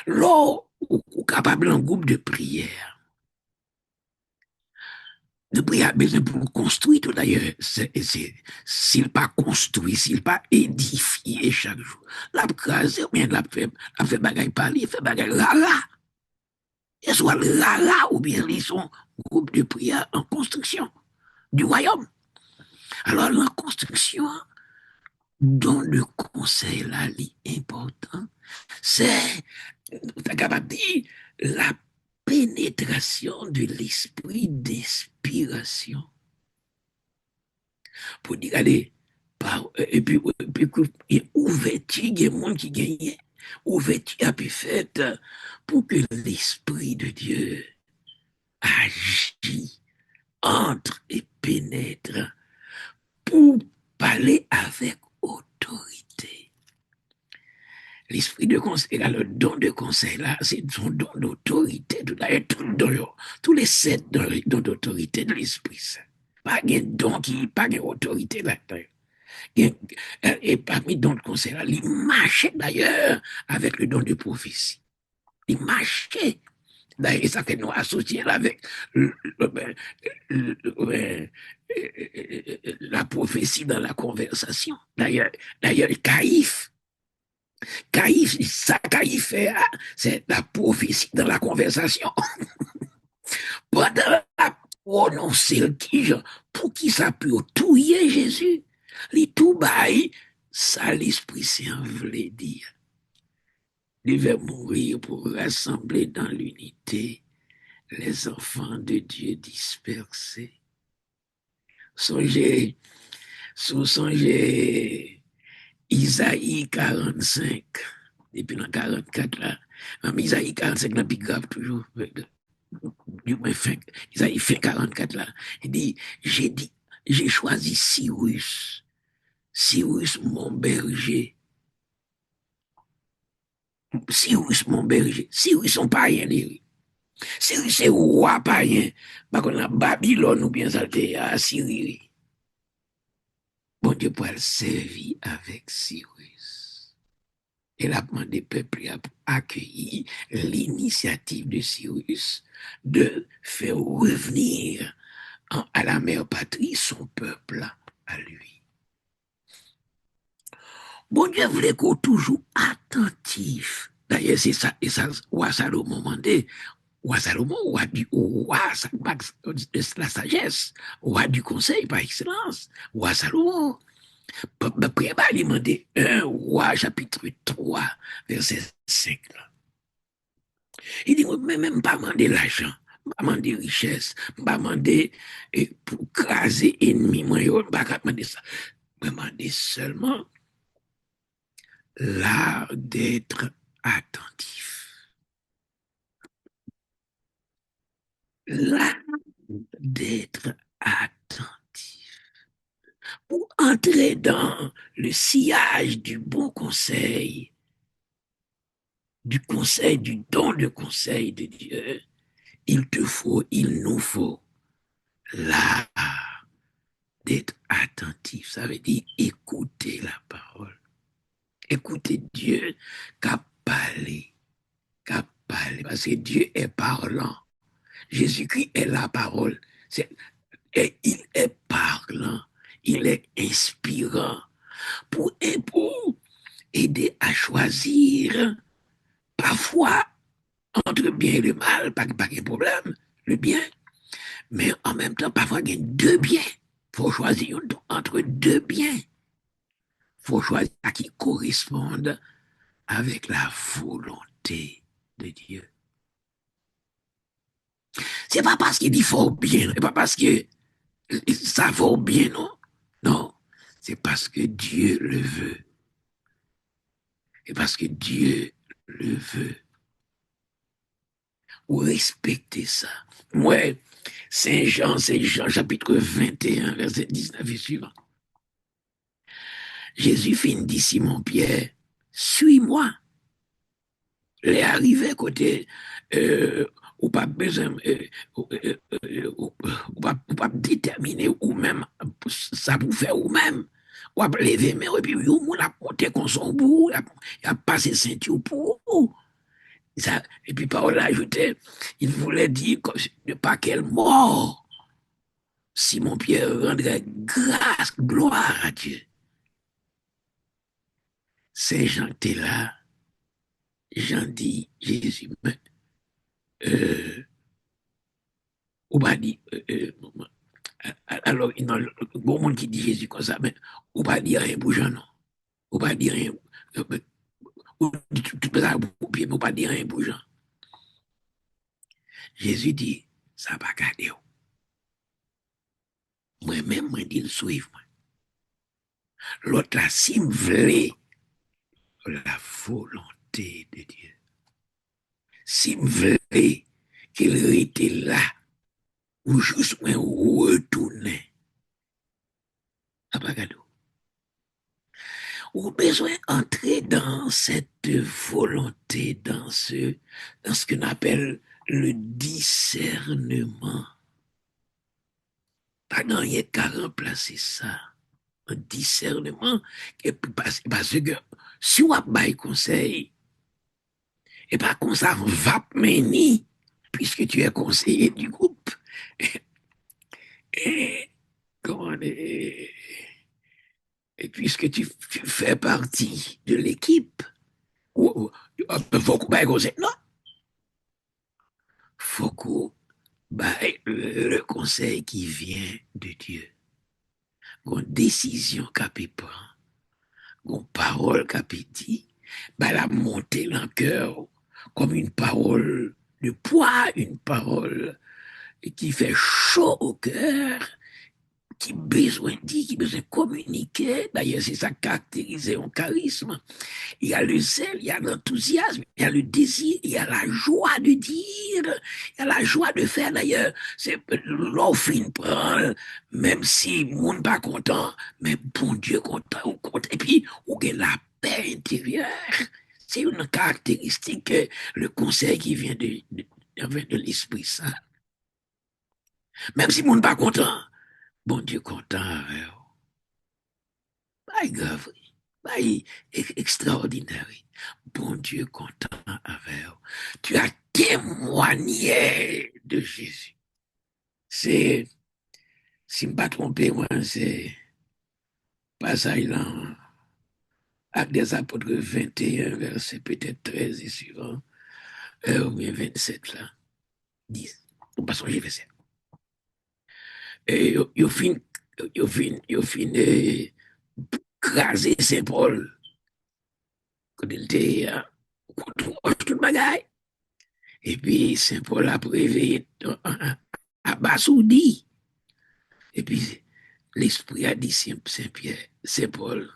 Là, ou capable d'un groupe de prière, de prière besoin pour construire tout d'ailleurs. S'il pas construit, s'il pas édifié chaque jour, la crase, ou bien la fait bagaille parler, fait bagaille là. Et soit là, ou bien ils sont groupe de prière en construction du royaume. Alors, la construction, don de conseil, là, l'important, c'est, t'as capable de dire, la pénétration de l'esprit d'inspiration. Pour dire, allez, il y a ouverture, il y a monde qui gagne, ouverture a pu faite pour que l'esprit de Dieu agit, entre et pénètre pour parler avec autorité. L'esprit de conseil, là, le don de conseil, là, c'est son don d'autorité. Tous les sept dons d'autorité de l'esprit saint. Pas de don qui, pas d'autorité là-dedans. Et parmi les dons de conseil, là, il marchait d'ailleurs avec le don de prophétie. Il marchait. D'ailleurs, ça fait nous associer avec la prophétie dans la conversation. D'ailleurs, Caïphe fait, c'est la prophétie dans la conversation. Pendant la prononcer le tige, pour qui ça peut touiller Jésus, les tout bail, ça l'Esprit Saint voulait dire. Il devait mourir pour rassembler dans l'unité les enfants de Dieu dispersés. Songez Isaïe 45, depuis le 44 là, même Isaïe 45 là, plus grave toujours, du moins Isaïe fait 44 là, il dit, j'ai choisi Cyrus mon berger, Cyrus son païen, Cyrus c'est roi païen, par contre la Babylone ou bien ça à Syrie. Bon Dieu pour le servir avec Cyrus. Et la demandé peuple a accueilli l'initiative de Cyrus de faire revenir à la mère patrie son peuple à lui. Bon Dieu voulait qu'on toujours attentif. D'ailleurs, c'est ça, et ça, roi Salomon demandait, roi Salomon, roi, la sagesse, roi du conseil par excellence, roi Salomon. Après, il demandait 1 roi chapitre 3, verset 5. Là. Il dit, mais même pas demander l'argent, pas demander richesse, pas demander pour craser ennemi, moi, je ne pas demander ça. Je demander seulement l'art d'être attentif. L'art d'être attentif. Pour entrer dans le sillage du bon conseil, du don de conseil de Dieu, il nous faut l'art d'être attentif. Ça veut dire écouter la parole. Écouter Dieu qu'a parlé. Parce que Dieu est parlant. Jésus-Christ est la parole. Et il est parlant. Il est inspirant. Pour aider à choisir, parfois, entre bien et le mal, pas de problème, le bien, mais en même temps, parfois, il y a deux biens. Il faut choisir entre deux biens. Il faut choisir à qui correspondent avec la volonté de Dieu. C'est pas parce qu'il dit fort bien, c'est pas parce que ça vaut bien, non. Non, c'est parce que Dieu le veut. Et parce que Dieu le veut. Ou respecter ça. Ouais, c'est Jean chapitre 21, verset 19 et suivant. Jésus finit dit Simon-Pierre, suis-moi. Il est arrivé côté, ou pas besoin, ou pas déterminer ou même, ça vous fait ou même. Ou pas lever, mais et puis, vous la monter comme son bout, il a passé ceinture pour vous. Ça, et puis, Paul a ajouté, il voulait dire de pas quelle mort Simon-Pierre rendrait grâce, gloire à Dieu. Saint Jean était là, Jean dit, Jésus, ou pas dit, Alors, il y a un bon monde qui dit Jésus comme ça, mais ou pas dire rien pour Jean, non. Ou pas dire rien. Ou dit tout ça pour pied, mais ou pas dire rien pour Jean. Jésus dit, ça va garder. Moi-même, moi, dit le suivre. L'autre là, s'il me voulait la volonté de Dieu, s'il me voulait qu'il était là, ou juste moi retourner, ça va garder. Ou besoin d'entrer dans cette volonté, dans ce qu'on appelle le discernement. Pas dans rien qu'à remplacer ça. Un discernement, parce que si on a un conseil, et pas comme ça, on va mener, puisque tu es conseiller du groupe. Et, comment, et puisque tu fais partie de l'équipe, faut qu'on conseil. Non, faut qu'on le conseil qui vient de Dieu. Une décision qu'a pu prendre, une parole qu'a pu dire, la monter dans le cœur comme une parole de poids, une parole qui fait chaud au cœur, qui besoin de dire, qui besoin de communiquer. D'ailleurs, c'est ça qui caractérise un charisme. Il y a le zèle, il y a l'enthousiasme, il y a le désir, il y a la joie de dire, il y a la joie de faire. D'ailleurs, c'est l'offre prend, même si le monde n'est pas content, mais bon Dieu content ou content. Et puis, on a la paix intérieure. C'est une caractéristique, le conseil qui vient de l'Esprit Saint. Même si le monde n'est pas content, bon Dieu content avec vous. Pas grave, pas extraordinaire. Bon Dieu content avec vous. Tu as témoigné de Jésus. C'est, si je ne me pas trompé, moi, c'est passage dans Actes des Apôtres 21, verset peut-être 13 et suivant, ou bien 27 là, 10. Ou pas songer verset. Et il fin craser Saint-Paul quand il était contre tout le bagaille. Et puis Saint-Paul a préveillé à Basoudi. Et puis l'Esprit a dit Saint-Pierre, Saint-Paul,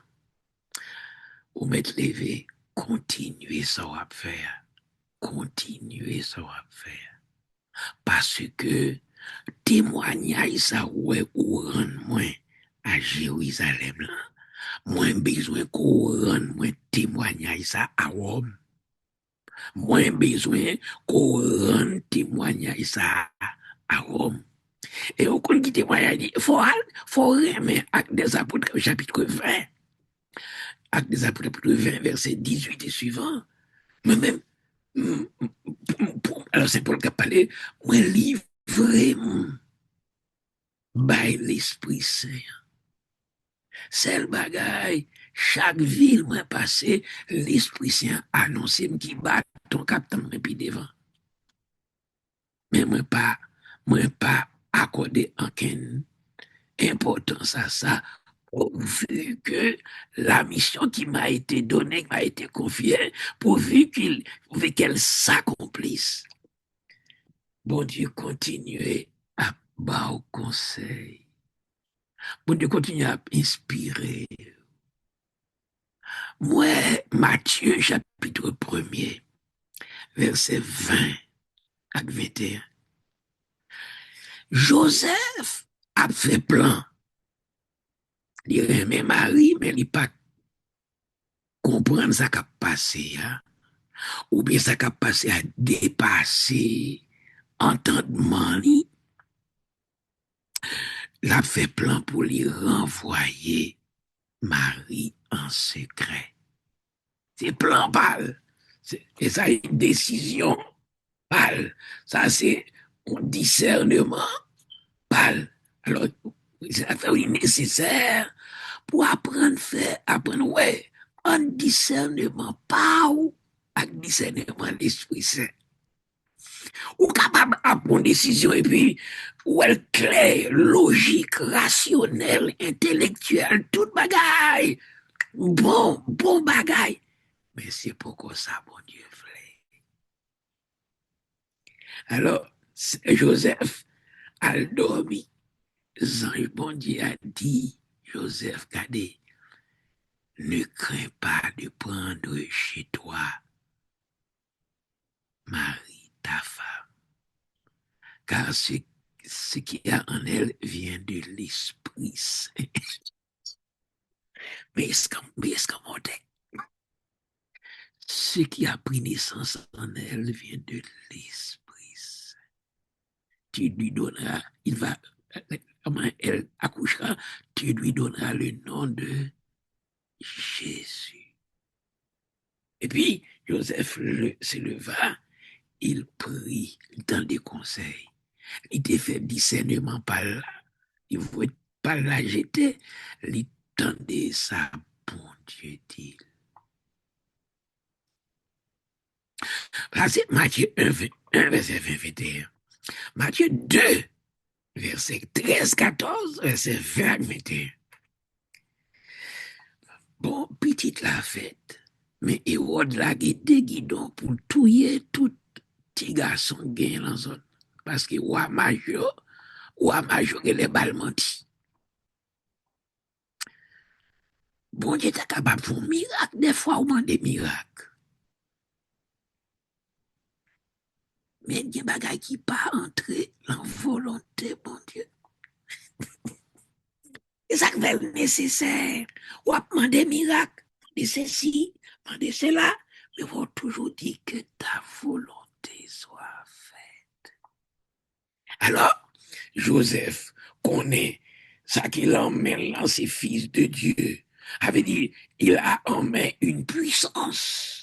vous m'êtes levé, continuez ça à faire. Continuez ça à faire. Parce que témoignage ça ouais ou rend moins à Jérusalem là. Moins besoin qu'on rende moins témoignage ça à Rome. Moins besoin qu'on rende témoignage ça à Rome. Et au compte qui témoignage dit, faut remettre Actes des Apôtres chapitre 20. Actes des Apôtres 20 verset 18 et suivant. Mais même, alors c'est pour le cas parler, moi livré by l'Esprit Saint. C'est le bagaille. Chaque ville, moi passé, l'Esprit Saint annoncé qui bat ton capitaine puis devant. Mais moi pas accordé aucune importance à ça, pourvu que la mission qui m'a été donnée, qui m'a été confiée, pourvu qu'elle s'accomplisse. Bon Dieu, continuez à bas au conseil. Bon Dieu, continuez à inspirer. Moi, Matthieu, chapitre 1er, verset 20 à 21. Joseph a fait plan. Il aimait Marie, mais il n'a pas comprendre ça qui a passé, hein? Ou bien ça qui a passé à dépasser entendement. Il a fait plan pour lui renvoyer Marie en secret. C'est plan pâle. Et ça, une décision pâle. Ça, c'est un discernement pâle. Alors, ça fait nécessaire pour apprendre faire, apprendre, ouais, un discernement pas ou un discernement l'Esprit Saint. Ou capable de prendre une décision et puis, ou elle claire, logique, rationnelle, intellectuelle, toute bagaille. Bon bagaille. Mais c'est pourquoi ça, bon Dieu, voulait. Alors, Joseph a dormi. Zange bon Dieu a dit, Joseph, regardez, ne crains pas de prendre chez toi Marie, ta femme, car ce qu'il y a en elle vient de l'Esprit Saint. Mais est-ce qu'on ce qui a pris naissance en elle vient de l'Esprit Saint. Tu lui donneras, il va, comment elle accouchera, tu lui donneras le nom de Jésus. Et puis, Joseph se leva, il prit dans des conseils. Il était fait discernement par là. Il ne voulait pas la jeter. Il tendait ça, bon Dieu dit. Là, c'est Matthieu 1, verset 20, 21. Matthieu 2, verset 13, 14, verset 20, 21. Bon, petite la fête, mais Hérode la guidé guidon pour tuer tout petit garçon gain dans la zone. Parce que roi major, il est balmenti. Bon Dieu, t'es capable de faire un miracle, des fois, on demande des miracles. Mais il y a des bagages qui pas entrer dans la volonté, bon Dieu. Et ça fait nécessaire. Ou à demander miracle, demander ceci, demander cela, mais il faut toujours dire que ta volonté soit faite. Alors, Joseph connaît ça qu'il emmène dans ses fils de Dieu. Avait dit, il a en main une puissance.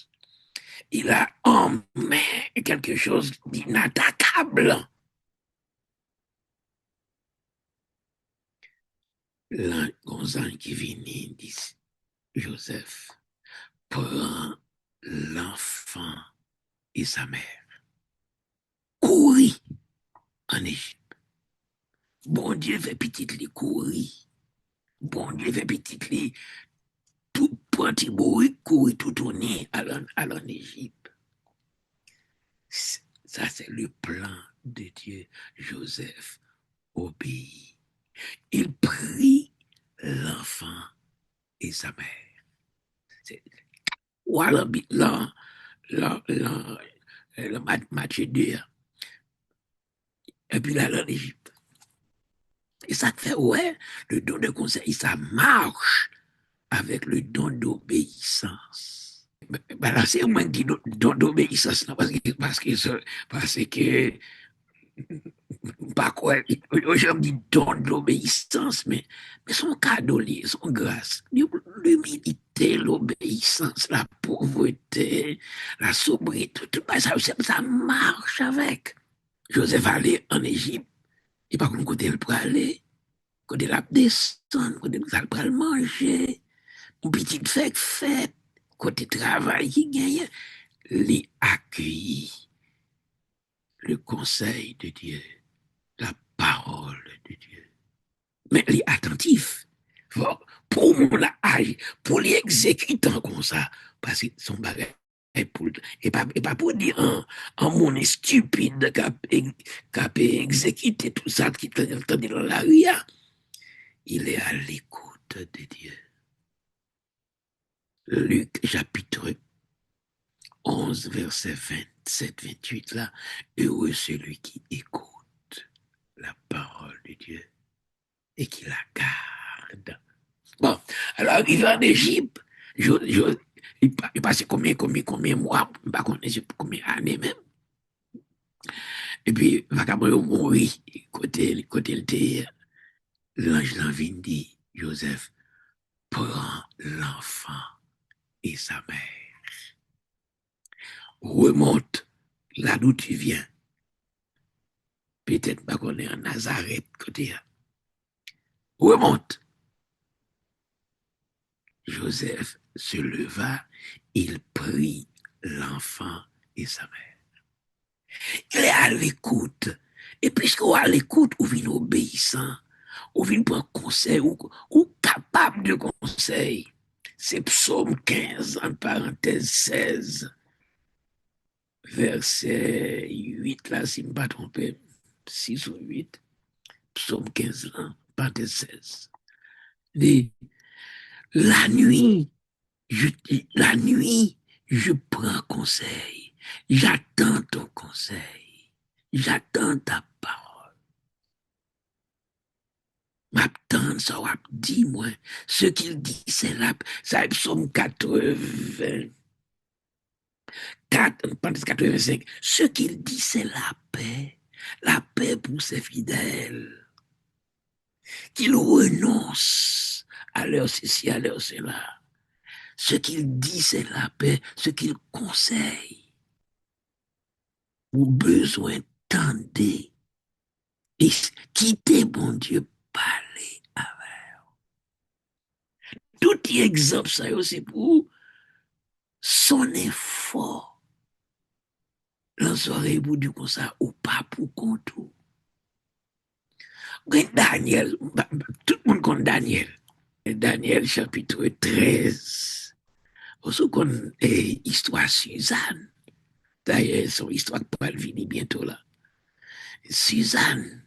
Il a en main quelque chose d'inattaquable. L'ange qui vient dit, Joseph, prends l'enfant et sa mère. Courir en Égypte. Bon Dieu fait petit les courir. Bon Dieu fait petit les tout petit bourri courir tout tourner en Égypte. Ça, c'est le plan de Dieu. Joseph obéit. Il prit l'enfant et sa mère. C'est, voilà, le match 2. Et puis là, en Égypte. Et ça fait, ouais, le don de conseil, ça marche avec le don d'obéissance. Ben là, c'est moi qui dis don d'obéissance, parce que pas quoi, je me dis don d'obéissance, mais son cadeau, son grâce, l'humilité, l'obéissance, la pauvreté, la sobriété, tout ça, ça marche avec. Joseph allait en Égypte, et par contre, côté il peut aller, côté la descendre, côté il peut manger, une petite fête, côté travail qui gagne, les accueillir le conseil de Dieu, la parole de Dieu. Mais les attentifs, pour mon âge, pour les exécutants comme ça, parce que son bagage et pas pour dire un monde stupide qui a exécuté tout ça qui est entendu dans la rue, il est à l'écoute de Dieu. Luc chapitre 11, verset 27, 28, là, heureux celui qui écoute la parole de Dieu et qui la garde. Bon, alors arrivé en Égypte, il passait combien de mois, pas combien d'années même. Et puis, vacabon mourir, côté le terre, l'ange vient dit, Joseph, prends l'enfant et sa mère, remonte là d'où tu viens. Peut-être pas qu'on est en Nazareth, côté. Remonte. Joseph se leva, il prit l'enfant et sa mère. Il est à l'écoute. Et puisqu'on est à l'écoute, on vient obéissant, on vient prendre conseil, ou capable de conseil. C'est Psaume 15, en parenthèse 16, verset 8, là, si je ne me pas trompé, 6 ou 8, Psaume 15, là, parenthèse 16. Et la nuit, je, la nuit, je prends conseil. J'attends ton conseil. J'attends ta parole. M'attends, ça va dit, moi. Ce qu'il dit, c'est là. Ça, psaume 84, 85. Ce qu'il dit, c'est la paix. La paix pour ses fidèles. Qu'ils renoncent à leur ceci, à leur cela. Ce qu'il dit, c'est la paix. Ce qu'il conseille. Ou besoin tendez et quittez, mon Dieu, parler avec. Tout exemple, ça, c'est pour son effort. L'on soirée pour du comme ça, ou pas pour compte. Daniel, tout le monde connaît Daniel. Daniel, chapitre 13. Aussi, qu'on histoire Suzanne. D'ailleurs, son histoire va venir bientôt là. Suzanne,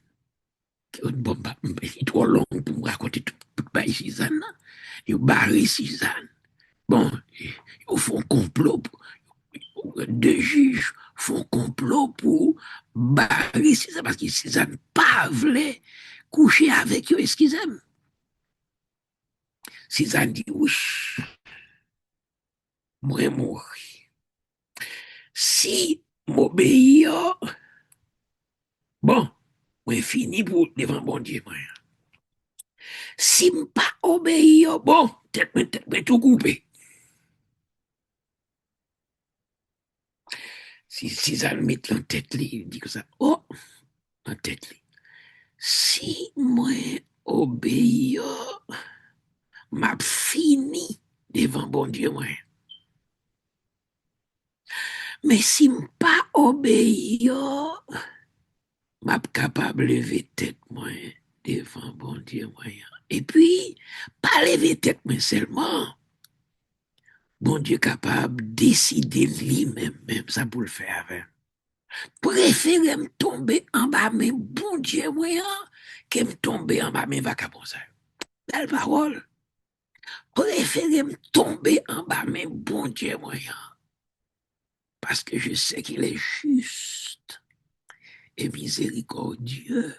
bon, il est trop long pour me raconter tout Suzanne. Ils barrent Suzanne. Bon, ils font complot. Deux juges font complot pour barrer Suzanne parce que Suzanne pas voulait coucher avec eux. Est-ce qu'ils aiment? Suzanne dit oui, moi mourir. Si m'obéis, bon, moi fini pour devant bon Dieu. Moi. Si m'pas obéir, bon, tête tout coupé. Si ça le met en tête, il dit que ça, oh, en tête. Si moi obéir, m'a fini devant bon Dieu, moi. Mais si m'pas obéir, m'a capable de lever tête, moi, devant bon Dieu, moi. Et puis, pas lever tête, mais seulement, bon Dieu capable de décider lui-même, même ça pour le faire avec. Préférez me tomber en bas, mais bon Dieu, moi, que me tomber en bas, mais vagabond, ça. Belle parole. Préférez me tomber en bas, mais bon Dieu, moi, parce que je sais qu'il est juste et miséricordieux.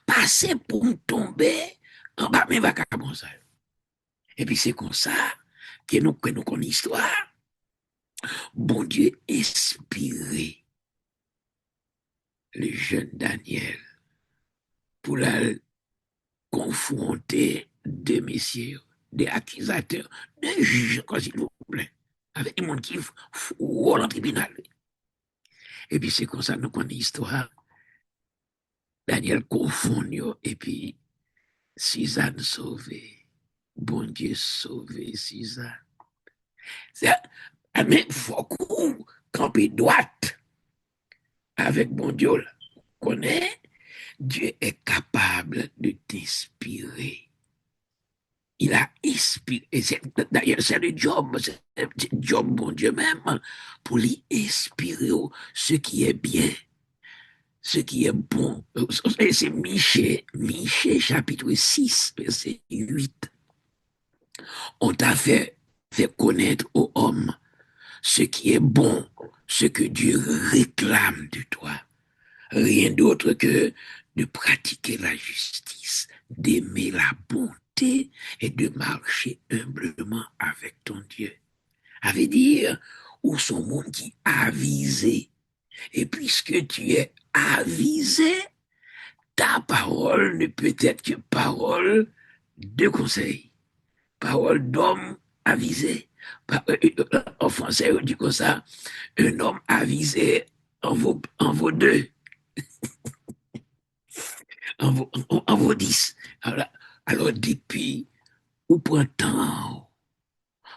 Passer pour me tomber en bas, mais vagabond, ça. Et puis c'est comme ça que nous connaissons l'histoire. Bon Dieu inspiré le jeune Daniel pour la confronter deux messieurs, des accusateurs, des juges, s'il vous plaît, avec des gens qui font le tribunal. Et puis c'est comme ça nous connaissons l'histoire. Daniel confond, et puis Suzanne sauvé. Bon Dieu sauvé Suzanne. Mais il faut qu'on campe droite avec bon Dieu. Connaît, Dieu est capable de t'inspirer. Il a inspiré, et d'ailleurs c'est le job, c'est le job, bon Dieu même, pour lui inspirer ce qui est bien, ce qui est bon. Et c'est Michée chapitre 6, verset 8. On t'a fait connaître aux hommes ce qui est bon, ce que Dieu réclame de toi. Rien d'autre que de pratiquer la justice, d'aimer la bonté et de marcher humblement avec ton Dieu. Ça veut dire, où sont monde qui avisé. Et puisque tu es avisé, ta parole ne peut être que parole de conseil, parole d'homme avisé. En français, on dit comme ça, un homme avisé en vaut deux. En vaut 10. Alors depuis, ou prend temps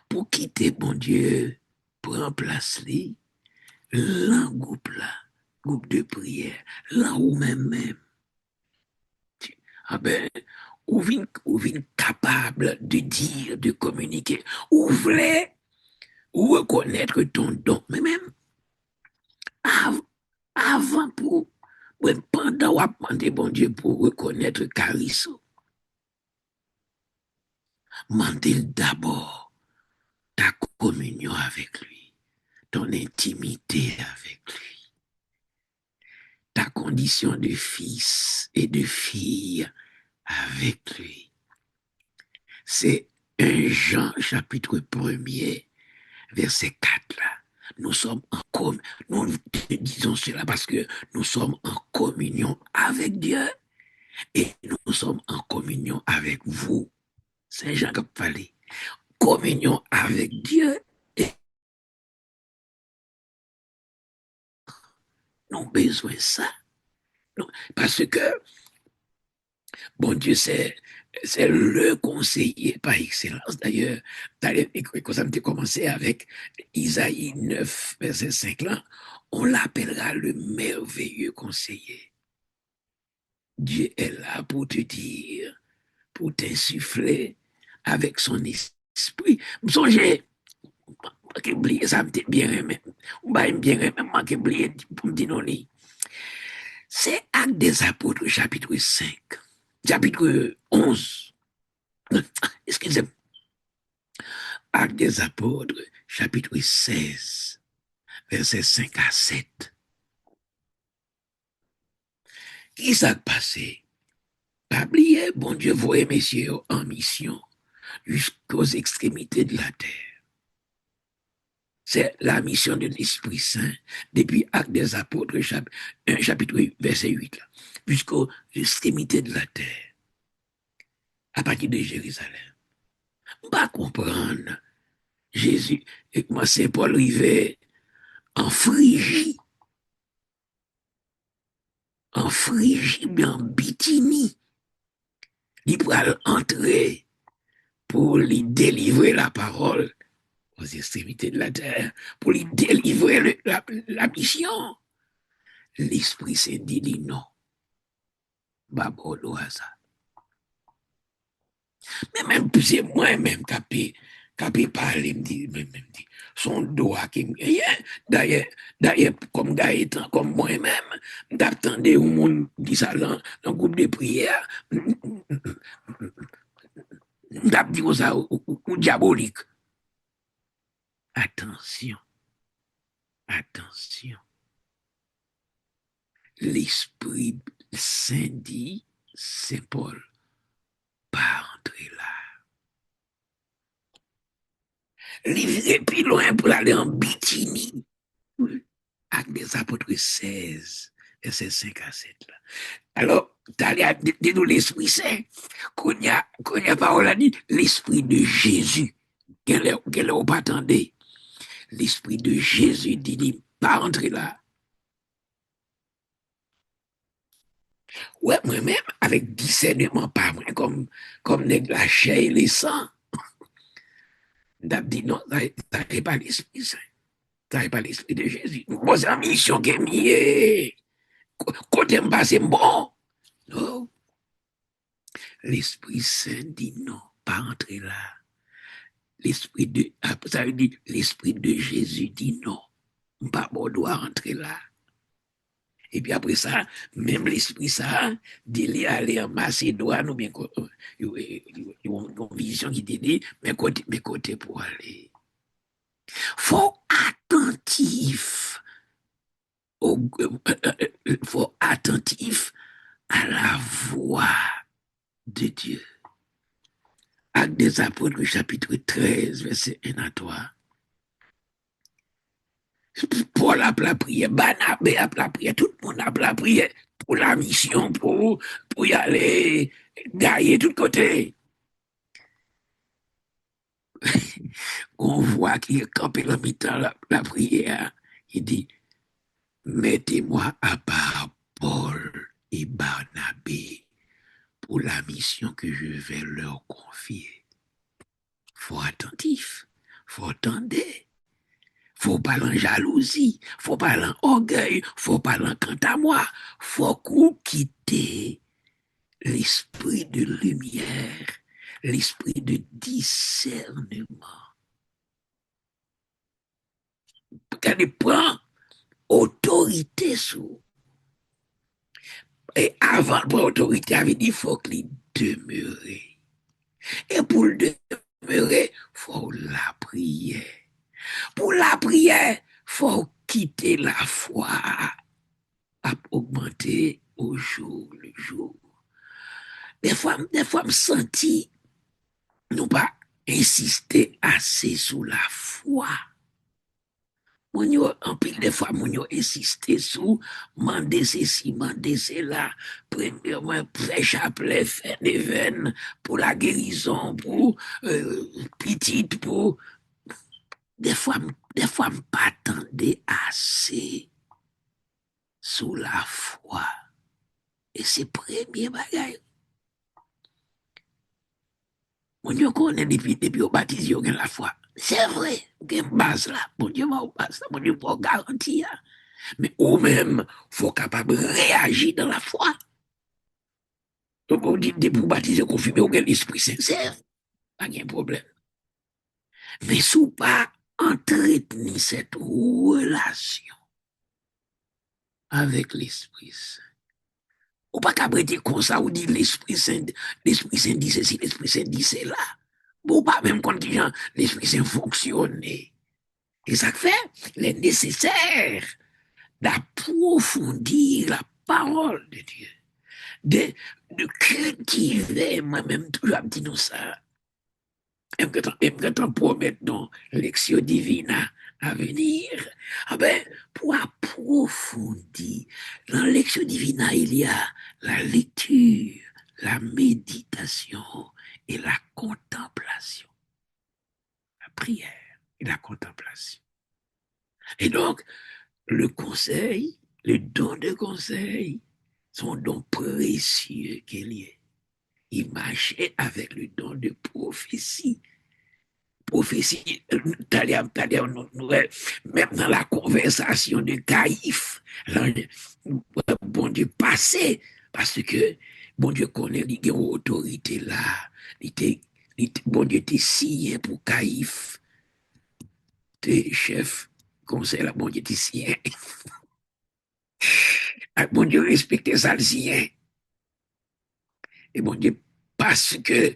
pour quitter bon Dieu, pour remplacer l'engouple là, groupe de prière, là où même. Ah ben, ou vin capable de dire, de communiquer, ou voulez reconnaître ton don, mais même avant pour, pendant ou demander bon Dieu pour reconnaître Carisso, demandez d'abord ta communion avec lui, ton intimité avec lui, ta condition de fils et de fille avec lui. C'est 1 Jean chapitre 1er, verset 4 là. Nous sommes en communion. Nous disons cela parce que nous sommes en communion avec Dieu et nous sommes en communion avec vous. Saint Jean qui parlait. Communion avec Dieu et nous avons besoin de ça. Parce que, bon Dieu, c'est le conseiller par excellence. D'ailleurs, quand ça me commencé avec Isaïe 9, verset 5 là, on l'appellera le merveilleux conseiller. Dieu est là pour te dire, pour t'insuffler avec son esprit. Me songez, je oublié ça, me bien aimé. Ou bien aimé, moi qui oublié pour me dire non. C'est Actes des Apôtres, chapitre 5, chapitre 11. Excusez-moi. Actes des Apôtres, chapitre 16, versets 5 à 7. Qui s'est passé? Pas oublié, bon Dieu, voyez messieurs en mission jusqu'aux extrémités de la terre. C'est la mission de l'Esprit Saint depuis Actes des Apôtres, chapitre 8, verset 8, jusqu'aux extrémités de la terre, à partir de Jérusalem. On va comprendre Jésus, et moi, Saint Paul arrivait en Phrygie, mais en Bithynie. Il pourrait entrer pour lui délivrer la parole aux extrémités de la terre, pour lui délivrer la mission. L'Esprit Saint dit non. Babolo à ça. Mais même c'est moi-même qui parler, me dit, son doigt qui me d'ailleurs, comme Gaëtan, comme moi-même, d'attendre au monde qui ça dans le groupe de prière, d'attendre ça au diabolique. Attention, attention. L'Esprit Saint dit, Saint Paul, pas entrer là. Livrer plus loin pour aller en Bithynie. Actes des Apôtres 16, verset 5 à 7. Là. Alors, t'allais à nous l'Esprit Saint, qu'on y a parole a dit, l'Esprit de Jésus, qu'elle est pas attendez. L'Esprit de Jésus dit, pas entrer là. Ouais, moi-même, avec discernement, pas moi, comme la chair et les sangs. D'ab dit non, ça n'est pas l'Esprit Saint. Ça n'est pas l'Esprit de Jésus. Moi, c'est la mission qui est mise. Côté m'pas, c'est bon. Non. L'Esprit Saint dit non, pas entrer là. L'Esprit de, ça veut dire, l'Esprit de Jésus dit non. Pas bon doit entrer là. Et puis après ça, même l'Esprit ça, dit aller en Macédoine ou bien une vision qui dit, mais côté pour aller. Faut attentif. Faut attentif à la voix de Dieu. Actes des Apôtres, chapitre 13, verset 1 à 3. Paul a la prière, Barnabé a la prière, tout le monde a la prière pour la mission, pour y aller, gagner tout côté. On voit qu'il est campé dans la prière. Il dit, mettez-moi à part Paul et Barnabé pour la mission que je vais leur confier. Faut attentif, faut attendre, Faut pas en jalousie, faut pas en orgueil, faut pas en quant à moi. Faut qu'on quitte l'esprit de lumière, l'esprit de discernement. Qu'elle prend autorité sur. Et avant de prendre autorité, avait dit, il faut qu'il demeure. Et pour le demeurer, il faut la prière. Pour la prière, il faut quitter la foi à augmenter au jour le jour. Des fois, me senti, nous pas insister assez sur la foi. Mon yo, en pile de fois, mon yo insisté sur demander ceci, demander cela. Premièrement, faire chapelet, faire des veines pour la guérison, pour petite, pour. Des fois, pas attendais assez sur la foi. Et c'est premier bagage. Mon Dieu connaît depuis au baptême, il y a la foi. C'est vrai, il y a une base là. Mon Dieu va au base là, mon Dieu va garantir. Mais ou même, il faut capable de réagir dans la foi. Donc on dit, pour baptiser, confirmer, on a l'Esprit sincère. Pas de problème. Mais sous pas entretenir cette relation avec l'Esprit Saint. Ou pas qu'à prêter comme ça, ou dit l'Esprit Saint dit ceci, l'Esprit Saint dit cela. Ou pas même quand l'Esprit Saint fonctionne. Et ça fait, il est nécessaire d'approfondir la parole de Dieu, de cultiver, moi-même, toujours à dire nous ça. Et quand on promet donc lectio divina à venir, ah ben, pour approfondir, dans lectio divina, il y a la lecture, la méditation et la contemplation. La prière et la contemplation. Et donc, le conseil, le don de conseil, sont dons précieux qu'il y ait. Il marchait avec le don de prophétie. Prophétie, même dans la conversation de Caïphe, bon Dieu passé, parce que bon Dieu connaît l'autorité là. Bon Dieu t'es signé pour Caïphe, t'es chef conseil là, bon Dieu t'es signé. Bon Dieu respecte ça le sien. Et bon Dieu, parce que,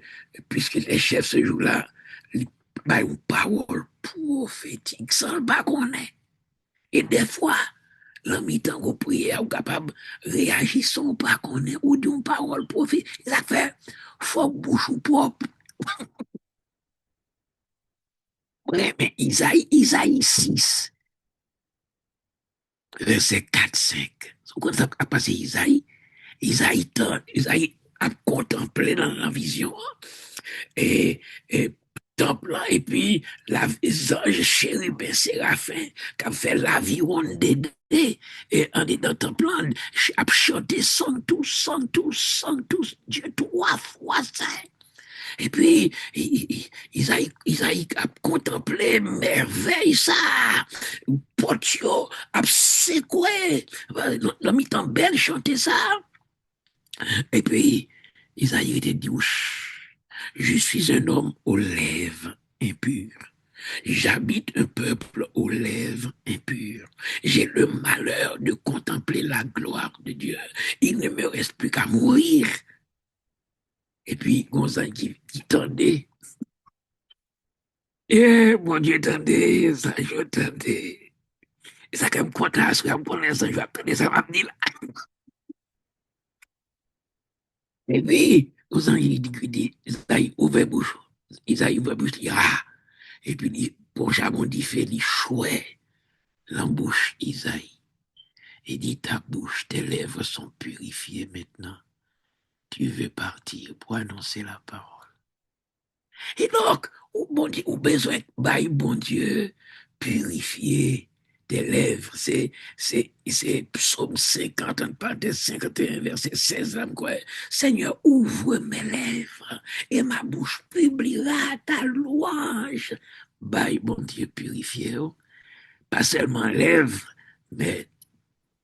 puisque les chefs ce jour-là, ils ont une parole prophétique sans le pas connaître. Et des fois, l'homme est en prière, ou capable de réagir sans pas connaître, ou d'une parole prophétique. Ça fait, faut bouche propre. Ouais, mais Isaïe 6, verset 4-5. Quand ça a passé Isaïe a contemplé dans la vision et temple et puis les anges chérubins séraphins qui ont fait l'aviron d'aider et en dedans temple a chanté sanctus Dieu trois fois saint. Et puis, Isaïe a contemplé merveille ça. Potio a secoué. L'homme est en belle chanter ça. Et puis, Isaïe était dit, je suis un homme aux lèvres impures. J'habite un peuple aux lèvres impures. J'ai le malheur de contempler la gloire de Dieu. Il ne me reste plus qu'à mourir. Et puis, Gonzague qui tendait. Et mon Dieu, tendait, ça, je tendais. Et ça, comme content, ça, comme pour l'instant, je vais attendre, ça va venir là. Et puis, Gonzague, il dit, Isaïe, ouvre bouche. Isaïe, ouvre bouche, il dit, ah. Et puis, pour Jamon dit, fait, il chouette, l'embouche Isaïe. Il dit, ta bouche, tes lèvres sont purifiées maintenant. Tu veux partir pour annoncer la parole. Et donc, bon Dieu, au besoin, bon Dieu, purifier tes lèvres. C'est Psaume 50, parenthèse 51, verset 16, là, quoi. Seigneur, ouvre mes lèvres et ma bouche publiera ta louange. Bon Dieu, purifier. pas seulement lèvres, mais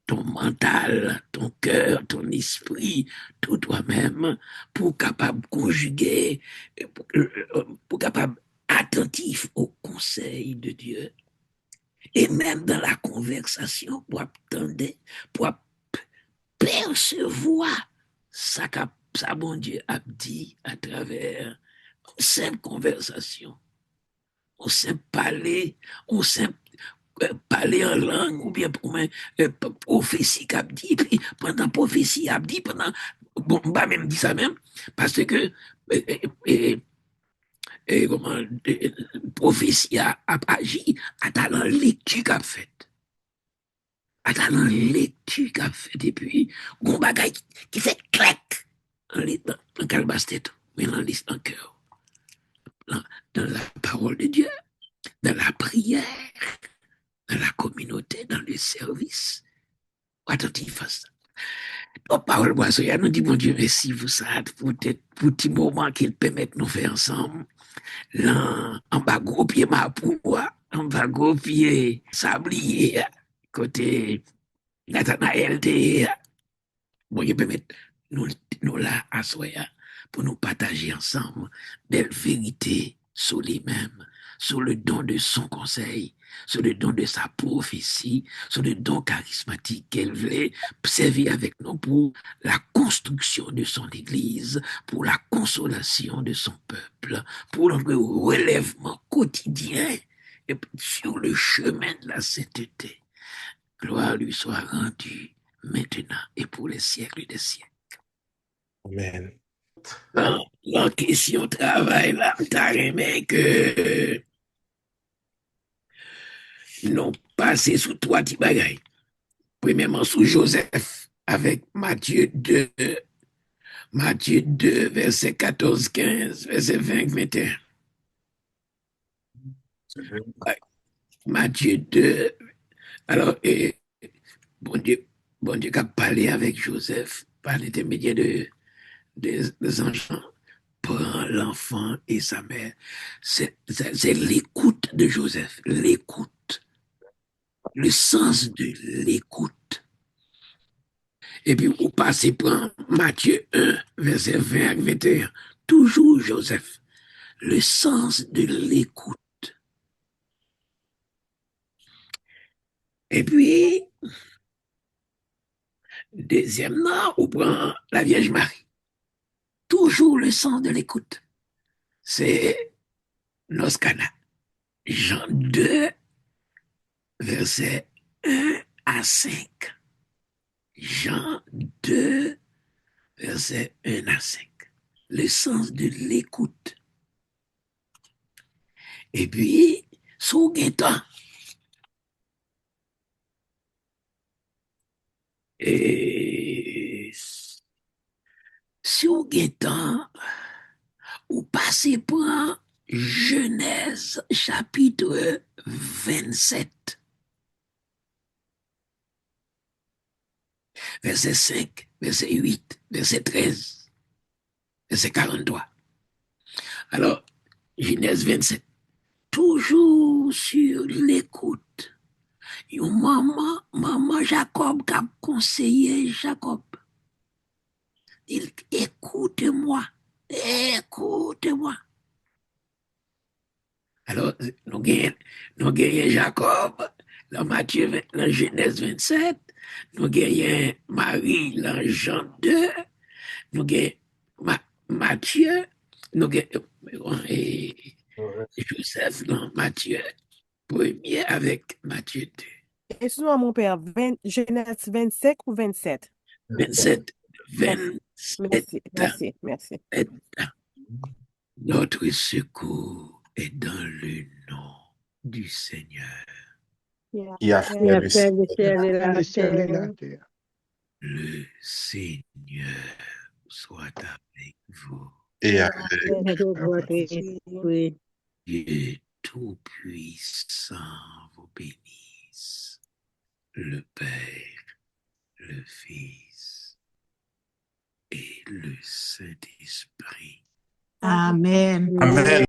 ton mental, ton cœur, ton esprit, tout toi-même, pour capable conjuguer, pour capable attentif au conseil de Dieu. Et même dans la conversation, pour attendre, pour percevoir ça que ça, bon Dieu a dit à travers une simple conversation, on simple parler, on simple parler en langue ou bien pour prophétie qu'a dit, puis pendant prophétie a dit, pendant, bon, bah même dit ça même, parce que comment, prophétie a agi à talent lecture qu'a fait. À talent lecture qu'a fait, et puis, on bagaille qui fait clac, dans calbasse tête, mais dans le cœur, dans la parole de Dieu, dans la prière, dans la communauté, dans le service. Attentif à ça. La parole boisson, nous dit, mon Dieu, merci pour ça, pour petit moment qu'il permet de nous faire ensemble. Là, en bas, gros pied, ma pour moi, en bas, gros pied, sablier, côté Nathanaël, bon Dieu, permet nous là, à soya, pour nous partager ensemble belle vérité sur les mêmes, sur le don de son conseil, sur le don de sa prophétie, sur le don charismatique qu'elle voulait servir avec nous pour la construction de son Église, pour la consolation de son peuple, pour le relèvement quotidien et sur le chemin de la sainteté. Gloire lui soit rendue maintenant et pour les siècles des siècles. Amen. La question travail là, t'as aimé que nous passer sous trois petits bagailles. Premièrement, sous Joseph, avec Matthieu 2, verset 14, 15, verset 20, 21. Ouais. Matthieu 2, alors, bon Dieu qui a parlé avec Joseph par l'intermédiaire des enfants, prend l'enfant et sa mère. C'est l'écoute de Joseph, l'écoute, le sens de l'écoute. Et puis, vous passez par Matthieu 1, verset 20 à 21. Toujours Joseph, le sens de l'écoute. Et puis, deuxièmement, on prend la Vierge Marie. Toujours le sens de l'écoute. C'est Noskana. Jean 2, verset 1 à 5. Jean 2, verset 1 à 5. Le sens de l'écoute. Et puis, sous temps. Et si vous temps, vous passez par Genèse chapitre 27, verset 5, verset 8, verset 13, verset 43. Alors, Genèse 27, toujours sur l'écoute. Yon maman Jacob qui a conseillé Jacob. Il écoute-moi, écoute-moi. Alors, nous gagnons Jacob, dans Matthieu, dans Genèse 27, nous gagnons Marie, dans Jean 2, nous gagnons Matthieu, nous gagnons Joseph dans Matthieu 1er avec Matthieu 2. Excuse-moi, mon père, Genèse 25 ou 27? 27, 27. Merci. Notre secours est dans le nom du Seigneur. Qui a fait le ciel et la terre. Le Seigneur soit avec vous. et avec Dieu Tout-Puissant vous bénisse. Le Père, le Fils et le Saint-Esprit. Amen. Amen.